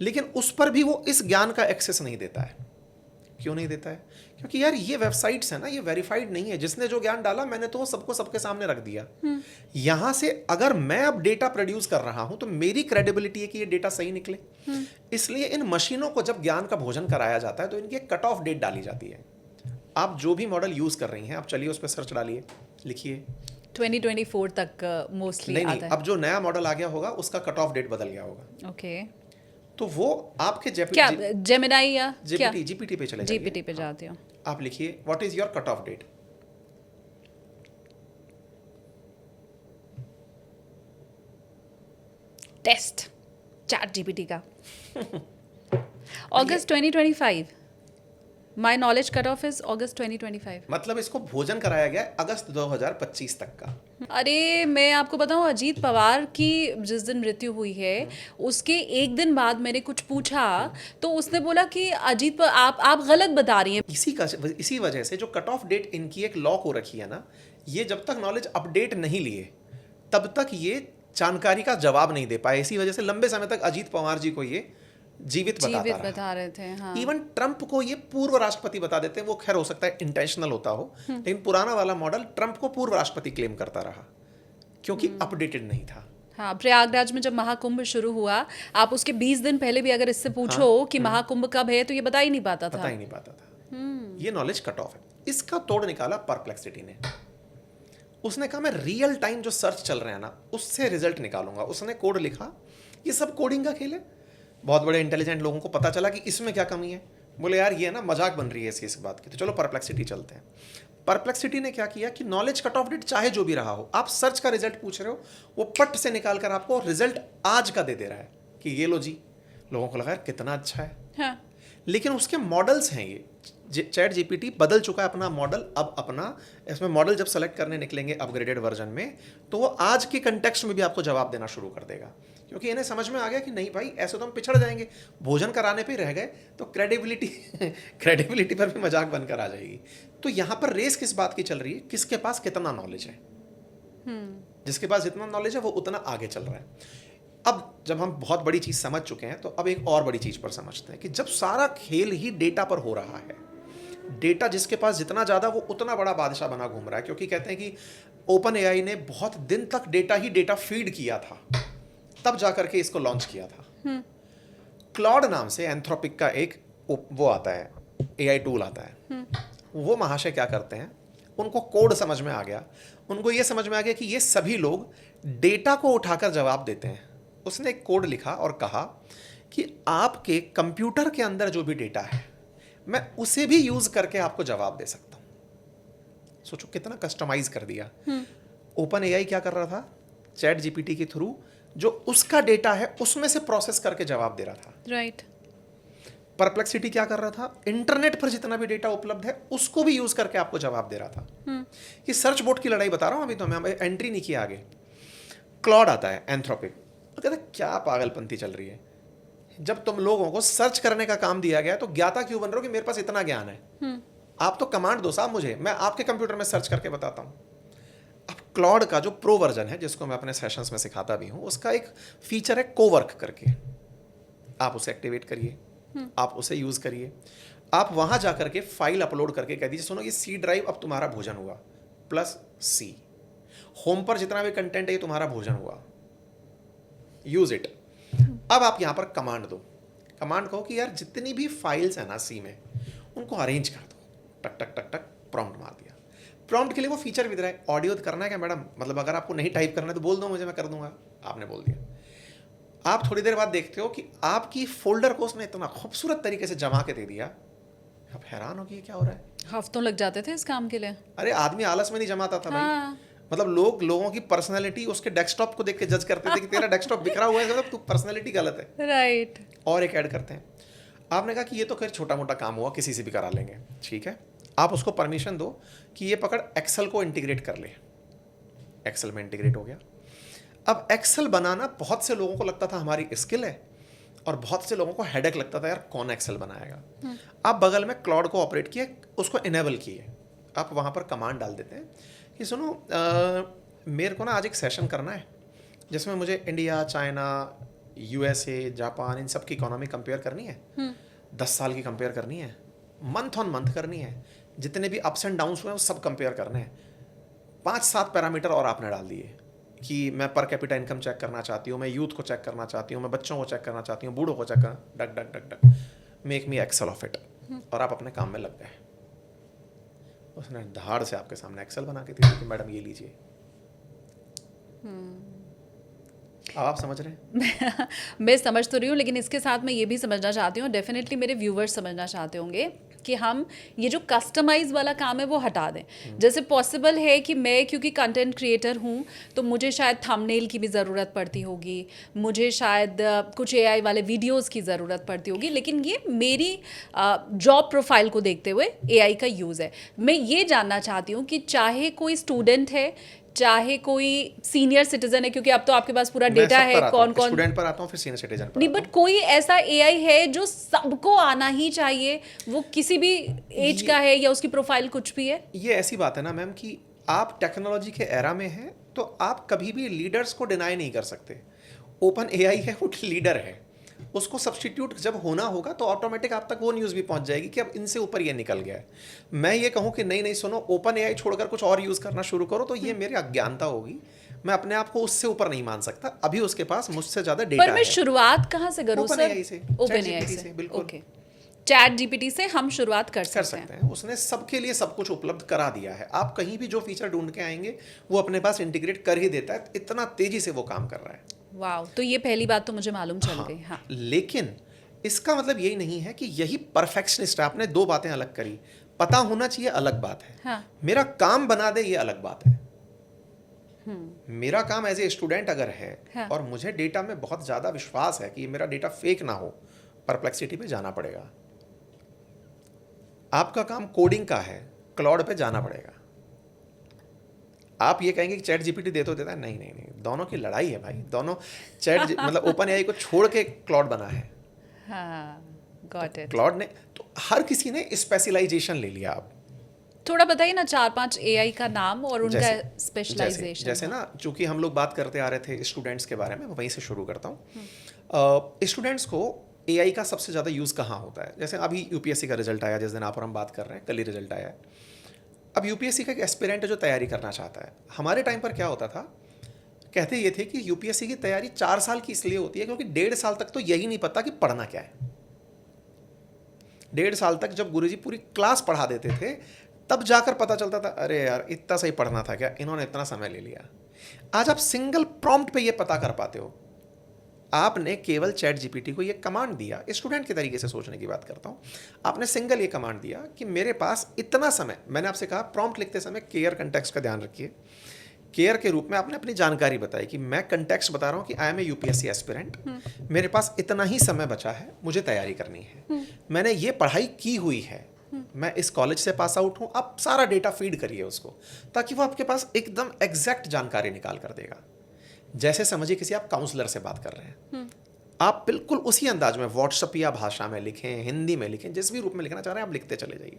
लेकिन उस पर भी वो इस ज्ञान का एक्सेस नहीं देता है। क्यों नहीं देता है? क्योंकि यार ये वेबसाइट्स है ना, ये वेरीफाइड नहीं है। जिसने जो ज्ञान डाला मैंने तो वो सबको सबके सामने रख दिया। यहां से अगर मैं अब डेटा प्रोड्यूस कर रहा हूं तो मेरी क्रेडिबिलिटी है कि ये डेटा सही निकले। इसलिए इन मशीनों को जब ज्ञान का भोजन कराया जाता है तो इनकी एक कट ऑफ डेट डाली जाती है। आप जो भी मॉडल यूज कर रही हैं, आप चलिए उस पर सर्च डालिए, लिखिए 2024 तक मोस्टली नहीं, अब जो नया मॉडल आ गया होगा उसका कट ऑफ डेट बदल गया होगा। ओके। तो वो आपके क्या जेमिनाई या जीपीटी पे चले जाइए। जीपीटी पे जाते हो, आप लिखिए what is your cut off date. Test ChatGPT का अगस्त 2025। My knowledge cut off is August 2025। मतलब इसको भोजन कराया गया अगस्त 2025 तक का। अरे मैं आपको बताऊं, अजीत पवार की जिस दिन मृत्यु हुई है उसके एक दिन बाद मैंने कुछ पूछा तो उसने बोला कि अजीत आप गलत बता रही हैं। इसी वजह से जो कट ऑफ डेट इनकी एक लॉ को रखी है ना, ये जब तक नॉलेज अपडेट नहीं लिए तब तक ये जानकारी का जवाब नहीं दे पाए। इसी वजह से लंबे समय तक अजीत पवार जी को ये जीवित बता रहे थे। हाँ। इवन ट्रंप को ये पूर्व राष्ट्रपति बता देते हैं। वो खैर हो सकता है इंटेंशनल होता हो, लेकिन पुराना वाला मॉडल ट्रंप को पूर्व राष्ट्रपति क्लेम करता रहा क्योंकि अपडेटेड नहीं था। हाँ, प्रयागराज में जब महाकुंभ शुरू हुआ, आप उसके 20 दिन पहले भी अगर इससे पूछो कि महाकुंभ कब है तो ये बता ही नहीं पाता था। ये नॉलेज कट ऑफ है। इसका तोड़ निकाला परप्लेक्सिटी ने। उसने कहा मैं रियल टाइम जो सर्च चल रहे हैं ना उससे रिजल्ट निकालूंगा। उसने कोड लिखा। ये सब कोडिंग का खेल है। बहुत बड़े इंटेलिजेंट लोगों को पता चला कि इसमें क्या कमी है। बोले यार ये ना मजाक बन रही है इस बात की, तो चलो परप्लेक्सिटी चलते हैं। परप्लेक्सिटी ने क्या किया कि नॉलेज कट ऑफ डेट चाहे जो भी रहा हो, आप सर्च का रिजल्ट पूछ रहे हो, वो पट से निकाल कर आपको रिजल्ट आज का दे रहा है कि ये लो जी। लोगों को लगा यार कितना अच्छा है। हाँ। लेकिन उसके मॉडल्स हैं ये चैट जीपीटी बदल चुका है अपना मॉडल। अब अपना इसमें मॉडल जब सेलेक्ट करने निकलेंगे अपग्रेडेड वर्जन में, तो वो आज के कंटेक्स्ट में भी आपको जवाब देना शुरू कर देगा, क्योंकि इन्हें समझ में आ गया कि नहीं भाई ऐसे तो हम पिछड़ जाएंगे, भोजन कराने पे रह गए तो क्रेडिबिलिटी पर भी मजाक बनकर आ जाएगी। तो यहाँ पर रेस किस बात की चल रही है, किसके पास कितना नॉलेज है। जिसके पास जितना नॉलेज है वो उतना आगे चल रहा है। अब जब हम बहुत बड़ी चीज समझ चुके हैं तो अब एक और बड़ी चीज पर समझते हैं कि जब सारा खेल ही डेटा पर हो रहा है, डेटा जिसके पास जितना ज्यादा वो उतना बड़ा बादशाह बना घूम रहा है, क्योंकि कहते हैं कि ओपन एआई ने बहुत दिन तक डेटा फीड किया था, तब जाकर के इसको लॉन्च किया था। क्लॉड नाम से एंथ्रोपिक का एक वो आता है, एआई टूल आता है। वो महाशय क्या करते हैं, उनको कोड समझ में आ गया, उनको ये समझ में आ गया कि ये सभी लोग डेटा को उठाकर जवाब देते हैं। उसने एक कोड लिखा और कहा कि आपके कंप्यूटर के अंदर जो भी डेटा है मैं उसे भी यूज करके आपको जवाब दे सकता हूं। सोचो कितना कस्टमाइज कर दिया। ओपन एआई क्या कर रहा था, चैट जीपीटी के थ्रू जो उसका डेटा है उसमें से प्रोसेस करके जवाब दे रहा था। राइट। परप्लेक्सिटी क्या कर रहा था, इंटरनेट पर जितना भी डेटा उपलब्ध है उसको भी यूज करके आपको जवाब दे रहा था। ये सर्च बोर्ड की लड़ाई बता रहा हूं, अभी तो मैं एंट्री नहीं किया आगे। क्लॉड आता है एंथ्रोपिक, कहता क्या पागलपंती चल रही है, जब तुम लोगों को सर्च करने का काम दिया गया तो ज्ञाता क्यों बन रहे हो कि मेरे पास इतना ज्ञान है। आप तो कमांड दो साहब मुझे, मैं आपके कंप्यूटर में सर्च करके बताता हूं। अब क्लॉड का जो प्रो वर्जन है, जिसको मैं अपने सेशंस में सिखाता भी हूं, उसका एक फीचर है कोवर्क करके। आप उसे एक्टिवेट करिए, आप उसे यूज करिए। आप वहां जाकर के फाइल अपलोड करके कह दीजिए सुनो ये सी ड्राइव अब तुम्हारा भोजन हुआ, प्लस सी होम पर जितना भी कंटेंट है ये तुम्हारा भोजन हुआ, यूज इट। अब आप यहां पर कमांड दो, कमांड कहो कि यार जितनी भी फाइल्स है ना सी में उनको अरेंज कर दो, टक टक टक टक प्रॉम्प्ट मार दिया। प्रॉम्प्ट के लिए वो फीचर भी दे रहा है, ऑडियो करना है क्या मैडम, मतलब अगर आपको नहीं टाइप करना है तो बोल दो मुझे, मैं कर दूंगा। आपने बोल दिया। आप थोड़ी देर बाद देखते हो कि आपकी फोल्डर को उसने इतना खूबसूरत तरीके से जमा के दे दिया, आप हैरान हो कि ये क्या हो रहा है। हफ्तों लग जाते थे इस काम के लिए। अरे आदमी आलस में नहीं जमाता था भाई, मतलब लोगों की पर्सनैलिटी उसके डेस्कटॉप को देख के जज करते थे कि तेरा डेस्कटॉप बिखरा हुआ है, मतलब तू पर्सनैलिटी गलत है। राइट। और एक ऐड करते हैं, आपने कहा कि ये तो खैर छोटा मोटा काम हुआ, किसी से भी करा लेंगे, ठीक है। आप उसको परमिशन दो कि ये पकड़ एक्सेल को इंटीग्रेट कर ले। एक्सेल में इंटीग्रेट हो गया। अब एक्सेल बनाना बहुत से लोगों को लगता था हमारी स्किल है, और बहुत से लोगों को हेडेक लगता था यार कौन एक्सेल बनाएगा। आप बगल में क्लॉड को ऑपरेट किए, उसको इनेबल किए, आप वहाँ पर कमांड डाल देते हैं कि सुनो मेरे को ना आज एक सेशन करना है जिसमें मुझे इंडिया, चाइना, यूएसए, जापान, इन सब की इकोनॉमी कंपेयर करनी है, 10 साल की कंपेयर करनी है, मंथ ऑन मंथ करनी है, जितने भी अप्स एंड डाउन्स हुए हैं वो सब कंपेयर करने हैं। 5-7 पैरामीटर और आपने डाल दिए कि मैं पर कैपिटा इनकम चेक करना चाहती हूँ, मैं यूथ को चेक करना चाहती हूँ, मैं बच्चों को चेक करना चाहती हूँ, बूढ़ों को चेक करना, duck duck duck duck, make me excel of it. और आप अपने काम में लग गए। उसने धाड़ से आपके सामने एक्सेल बना के दी कि मैडम ये लीजिए। अब आप समझ रहे हैं? मैं समझ तो रही हूँ, लेकिन इसके साथ मैं ये भी समझना चाहती हूँ, डेफिनेटली मेरे व्यूवर्स समझना चाहते होंगे कि हम ये जो कस्टमाइज वाला काम है वो हटा दें। जैसे पॉसिबल है कि मैं क्योंकि कंटेंट क्रिएटर हूँ तो मुझे शायद थंबनेल की भी ज़रूरत पड़ती होगी, मुझे शायद कुछ एआई वाले वीडियोस की ज़रूरत पड़ती होगी, लेकिन ये मेरी जॉब प्रोफाइल को देखते हुए एआई का यूज़ है। मैं ये जानना चाहती हूँ कि चाहे कोई स्टूडेंट है, चाहे कोई सीनियर सिटीजन है, क्योंकि अब तो आपके पास पूरा डेटा है, कौन कौन स्टूडेंट पर आता हूँ फिर सीनियर सिटीजन पर नहीं, बट कोई ऐसा एआई है जो सबको आना ही चाहिए, वो किसी भी एज का है या उसकी प्रोफाइल कुछ भी है। ये ऐसी बात है ना मैम कि आप टेक्नोलॉजी के एरा में हैं तो आप कभी भी लीडर्स को डिनाई नहीं कर सकते। ओपन एआई है, वो लीडर है, उसको सब्स्टिट्यूट जब होना होगा तो ऑटोमेटिक आप तक वो न्यूज़ भी पहुंच जाएगी कि अब इनसे ऊपर ये निकल गया है। मैं ये कहूँ कि नहीं नहीं सुनो, ओपन एआई छोड़कर कुछ और यूज़ करना शुरू करो तो ये मेरी अज्ञानता होगी। मैं अपने आप को उससे ऊपर नहीं मान सकता, अभी उसके पास मुझसे ज़्यादा डेटा है। पर मैं शुरुआत कहाँ से करूँ सर? ओपन एआई से, ओपन एआई से, बिल्कुल। ओके, चैट जीपीटी से हम शुरुआत कर सकते हैं। उसने सबके लिए सब कुछ उपलब्ध करा दिया है। आप कहीं भी जो फीचर ढूंढ के आएंगे वो अपने पास इंटीग्रेट कर ही देता है, इतना तेजी से वो काम कर रहा है। वाह, तो ये पहली बात तो मुझे मालूम चल गई। हाँ, लेकिन इसका मतलब यही नहीं है कि यही परफेक्शनिस्ट है। आपने 2 बातें अलग करी, पता होना चाहिए अलग बात है, हाँ, मेरा काम बना दे ये अलग बात है। मेरा काम एज ए स्टूडेंट अगर है, हाँ, और मुझे डेटा में बहुत ज्यादा विश्वास है कि मेरा डेटा फेक ना हो, परप्लेक्सिटी पे जाना पड़ेगा। आपका काम कोडिंग का है, क्लाउड पे जाना पड़ेगा। आप ये कहेंगे कि चैट जीपीटी दे तो देता है, नहीं नहीं नहीं, दोनों की लड़ाई है भाई। दोनों मतलब ओपन एआई को छोड़ के क्लाउड बना है। हाँ, गॉट इट। क्लाउड ने तो हर किसी ने स्पेशलाइजेशन ले लिया। अब थोड़ा बताइए ना 4-5 एआई का नाम और उनका जैसे स्पेशलाइजेशन। जैसे ना, चूंकि हम लोग बात करते आ रहे थे स्टूडेंट्स के बारे में, मैं वहीं से शुरू करता हूँ। स्टूडेंट्स को एआई का सबसे ज़्यादा यूज़ कहाँ होता है? जैसे अभी यूपीएससी का रिजल्ट आया, जिस दिन आप और हम बात कर रहे हैं, कल ही रिजल्ट आया है। अब यूपीएससी का एक एस्पिरेंट है जो तैयारी करना चाहता है। हमारे टाइम पर क्या होता था, कहते ये थे कि यूपीएससी की तैयारी 4 साल की इसलिए होती है क्योंकि 1.5 साल तक तो यही नहीं पता कि पढ़ना क्या है। 1.5 साल तक जब गुरुजी पूरी क्लास पढ़ा देते थे, तब जाकर पता चलता था, अरे यार इतना सही पढ़ना था क्या, इन्होंने इतना समय ले लिया। आज आप सिंगल प्रॉम्प्ट पे ये पता कर पाते हो। आपने केवल चैट जीपीटी को ये कमांड दिया, स्टूडेंट के तरीके से सोचने की बात करता हूँ, आपने सिंगल ये कमांड दिया कि मेरे पास इतना समय, मैंने आपसे कहा प्रॉम्प्ट लिखते समय केयर कंटेक्स्ट का ध्यान रखिए। केयर के रूप में आपने अपनी जानकारी बताई कि मैं कंटेक्स्ट बता रहा हूँ कि I am a UPSC aspirant, मेरे पास इतना ही समय बचा है, मुझे तैयारी करनी है, मैंने ये पढ़ाई की हुई है, मैं इस कॉलेज से पास आउट हूँ। आप सारा डेटा फीड करिए उसको, ताकि वो आपके पास एकदम एग्जैक्ट जानकारी निकाल कर देगा। जैसे समझिए किसी आप काउंसलर से बात कर रहे हैं, आप बिल्कुल उसी अंदाज में व्हाट्सएप या भाषा में लिखें, हिंदी में लिखें, जिस भी रूप में लिखना चाह रहे हैं आप लिखते चले जाइए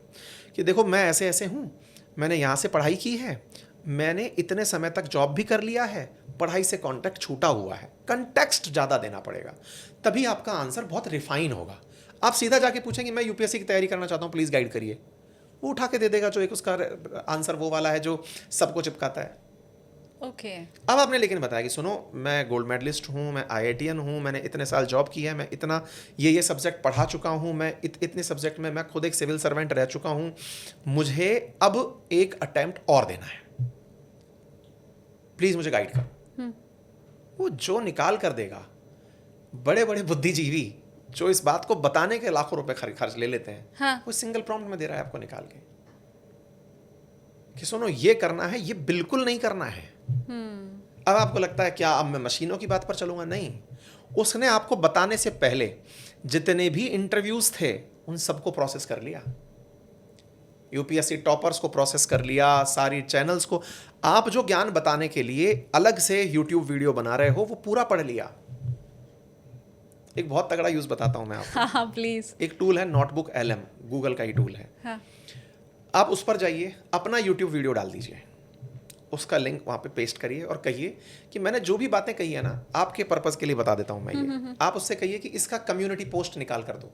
कि देखो मैं ऐसे ऐसे हूँ, मैंने यहाँ से पढ़ाई की है, मैंने इतने समय तक जॉब भी कर लिया है, पढ़ाई से कॉन्टेक्ट छूटा हुआ है। कंटेक्स्ट ज़्यादा देना पड़ेगा, तभी आपका आंसर बहुत रिफाइन होगा। आप सीधा जाके पूछेंगे मैं यूपीएससी की तैयारी करना चाहता हूँ, प्लीज़ गाइड करिए, वो उठा के दे देगा जो एक उसका आंसर वो वाला है जो सबको चिपकाता है। ओके। अब आपने लेकिन बताया कि सुनो मैं गोल्ड मेडलिस्ट हूँ, मैं आईआईटीएन हूँ, मैंने इतने साल जॉब की है, मैं इतना ये सब्जेक्ट पढ़ा चुका हूँ, मैं इतने सब्जेक्ट में मैं खुद एक सिविल सर्वेंट रह चुका हूँ, मुझे अब एक अटेम्प्ट और देना है, प्लीज़ मुझे गाइड करो। वो जो निकाल कर देगा, बड़े बड़े बुद्धिजीवी जो इस बात को बताने के लाखों रुपए खर्च ले लेते हैं, हाँ। वो सिंगल प्रॉम्प्ट में दे रहा है आपको निकाल के कि सुनो ये करना है, ये बिल्कुल नहीं करना है। अब आपको लगता है क्या अब मैं मशीनों की बात पर चलूंगा? नहीं, उसने आपको बताने से पहले जितने भी इंटरव्यूज थे उन सबको प्रोसेस कर लिया, यूपीएससी टॉपर्स को प्रोसेस कर लिया, सारी चैनल्स को। आप जो ज्ञान बताने के लिए अलग से यूट्यूब वीडियो बना रहे हो वो पूरा पढ़ लिया। एक बहुत तगड़ा यूज बताता हूं मैं आपको। हाँ प्लीज। एक टूल है नोटबुक LM, गूगल का ही टूल है। हाँ। आप उस पर जाइए, अपना यूट्यूब वीडियो डाल दीजिए, उसका लिंक वहाँ पे पेस्ट करिए और कहिए कि मैंने जो भी बातें कही है ना, आपके पर्पस के लिए बता देता हूँ मैं ये। आप उससे कहिए कि इसका कम्युनिटी पोस्ट निकाल कर दो।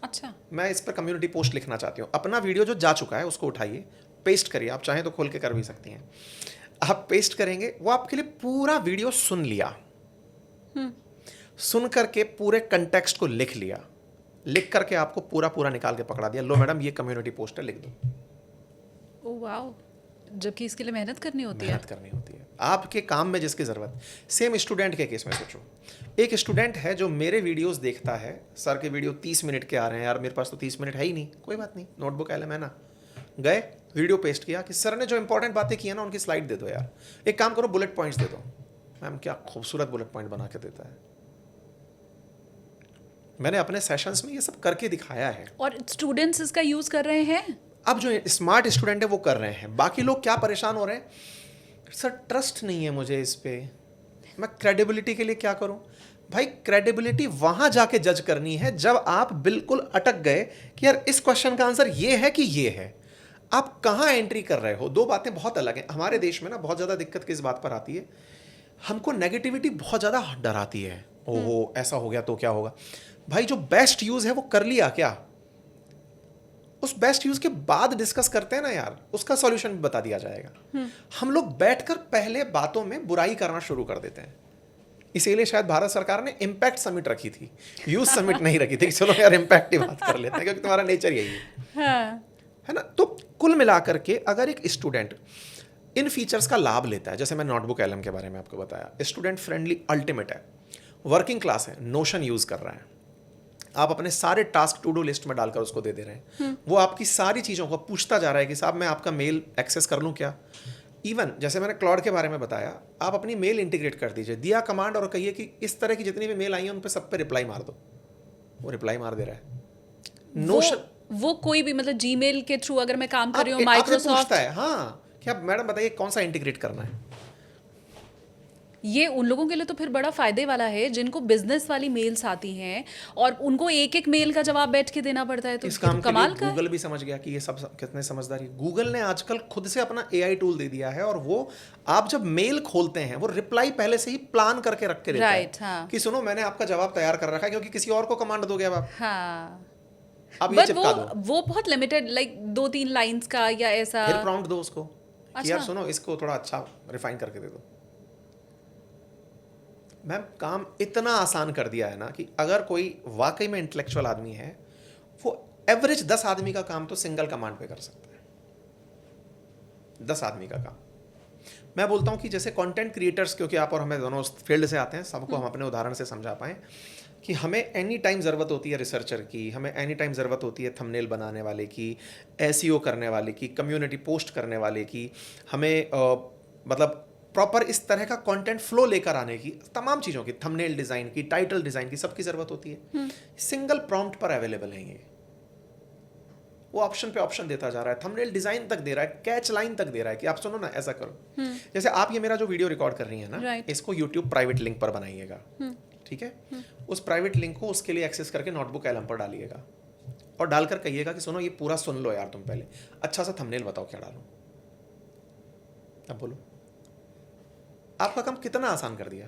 अच्छा। मैं इस पर कम्युनिटी पोस्ट लिखना चाहती हूँ। अपना वीडियो जो जा चुका है उसको उठाइए, पेस्ट करिए, आप चाहें तो खोल के कर भी सकती हैं। आप पेस्ट करेंगे, वो आपके लिए पूरा वीडियो सुन लिया, सुन करके पूरे कंटेक्स्ट को लिख लिया, लिख करके आपको पूरा पूरा निकाल के पकड़ा दिया, लो मैडम ये कम्युनिटी पोस्ट है, लिख दो। ओह वाओ, जबकि इसके लिए मेहनत करनी होती है। मेहनत करनी होती है आपके काम में जिसकी ज़रूरत। सेम स्टूडेंट के केस में सोचो, एक स्टूडेंट है जो मेरे वीडियोस देखता है, सर के वीडियो 30 मिनट के आ रहे हैं, यार मेरे पास तो 30 मिनट है ही नहीं, कोई बात नहीं, नोटबुक LM है ना, गए वीडियो पेस्ट किया कि सर ने जो इंपॉर्टेंट बातें की है ना उनकी स्लाइड दे दो यार, एक काम करो बुलेट पॉइंट्स दे दो। मैम क्या खूबसूरत बुलेट पॉइंट बना के देता है। मैंने अपने सेशंस में ये सब करके दिखाया है और स्टूडेंट्स इसका यूज कर रहे हैं। अब जो स्मार्ट स्टूडेंट है वो कर रहे हैं, बाकी लोग क्या परेशान हो रहे हैं, सर ट्रस्ट नहीं है मुझे इस पे, मैं क्रेडिबिलिटी के लिए क्या करूं? भाई क्रेडिबिलिटी वहां जाके जज करनी है जब आप बिल्कुल अटक गए कि यार इस क्वेश्चन का आंसर ये है कि ये है, आप कहां एंट्री कर रहे हो। दो बातें बहुत अलग हैं। हमारे देश में ना बहुत ज्यादा दिक्कत किस बात पर आती है, हमको नेगेटिविटी बहुत ज्यादा डराती है, ओहो ऐसा हो गया तो क्या होगा। भाई जो बेस्ट यूज है वो कर लिया क्या, उस बेस्ट यूज के बाद डिस्कस करते हैं ना यार, उसका सॉल्यूशन भी बता दिया जाएगा। हम लोग बैठकर पहले बातों में बुराई करना शुरू कर देते हैं। इसीलिए शायद भारत सरकार ने इम्पैक्ट समिट रखी थी, यूज समिट नहीं रखी थी। चलो यार इम्पैक्ट की बात कर लेते हैं क्योंकि तुम्हारा नेचर यही है। हाँ। है ना। तो कुल मिलाकर के अगर एक स्टूडेंट इन फीचर्स का लाभ लेता है, जैसे मैं नोटबुक LM के बारे में आपको बताया, स्टूडेंट फ्रेंडली अल्टीमेट है, वर्किंग क्लास है, नोशन यूज कर रहा है, आप अपने सारे टास्क टू डू लिस्ट में डालकर उसको दे दे रहे हैं, वो आपकी सारी चीज़ों को पूछता जा रहा है कि साहब मैं आपका मेल एक्सेस कर लूँ क्या। इवन जैसे मैंने क्लाउड के बारे में बताया, आप अपनी मेल इंटीग्रेट कर दीजिए, दिया कमांड और कहिए कि इस तरह की जितनी भी मेल आई हैं उन पर सब पे रिप्लाई मार दो, वो रिप्लाई मार दे रहा है। नोशन वो कोई भी मतलब जीमेल के थ्रू अगर मैं काम कर रही हूँ, आपसे माइक्रोसॉफ्ट, पूछता है, हाँ कि आप मैडम बताइए कौन सा इंटीग्रेट करना है। ये उन लोगों के लिए तो फिर बड़ा फायदे वाला है जिनको बिजनेस वाली मेल्स आती हैं और उनको एक एक मेल का जवाब बैठ के देना पड़ता है, तो इस ये तो काम के लिए कमाल का है। गूगल भी समझ गया कि ये सब कितने समझदारी। गूगल ने आजकल खुद से अपना एआई टूल दे दिया है, और वो आप जब मेल खोलते हैं वो रिप्लाई पहले से ही प्लान करके रख के देता है Right, हाँ। कि सुनो मैंने आपका जवाब तैयार कर रखा है, क्योंकि किसी और को कमांड दोगे अब आप हाँ, अब ये बट चिपका दो, वो बहुत लिमिटेड, लाइक 2-3 लाइंस का या ऐसा। फिर प्रॉम्प्ट दो उसको कि यार अच्छा। सुनो इसको थोड़ा अच्छा रिफाइन करके दे दो। मैम काम इतना आसान कर दिया है ना कि अगर कोई वाकई में इंटेलेक्चुअल आदमी है, वो एवरेज 10 आदमी का काम तो सिंगल कमांड पे कर सकता है। 10 आदमी का काम। मैं बोलता हूँ कि जैसे कंटेंट क्रिएटर्स, क्योंकि आप और हमें दोनों उस फील्ड से आते हैं, सबको हम अपने उदाहरण से समझा पाएं कि हमें एनी टाइम ज़रूरत होती है रिसर्चर की, हमें एनी टाइम ज़रूरत होती है थंबनेल बनाने वाले की, एसईओ करने वाले की, कम्युनिटी पोस्ट करने वाले की, हमें मतलब प्रॉपर इस तरह का कंटेंट फ्लो लेकर आने की, तमाम चीज़ों की, थंबनेल डिज़ाइन की, टाइटल डिज़ाइन की, सबकी ज़रूरत होती है। सिंगल प्रॉम्प्ट पर अवेलेबल है ये। वो ऑप्शन पे ऑप्शन देता जा रहा है, थंबनेल डिज़ाइन तक दे रहा है, कैच लाइन तक दे रहा है कि आप सुनो ना ऐसा करो। जैसे आप ये मेरा जो वीडियो रिकॉर्ड कर रही है ना, Right. इसको यूट्यूब प्राइवेट लिंक पर बनाइएगा, ठीक है। उस प्राइवेट लिंक को उसके लिए एक्सेस करके नोटबुक एलएम पर डालिएगा और डालकर कहिएगा कि सुनो ये पूरा सुन लो यार, तुम पहले अच्छा सा थंबनेल बताओ क्या डालूं। अब बोलो, आपका काम कितना आसान कर दिया।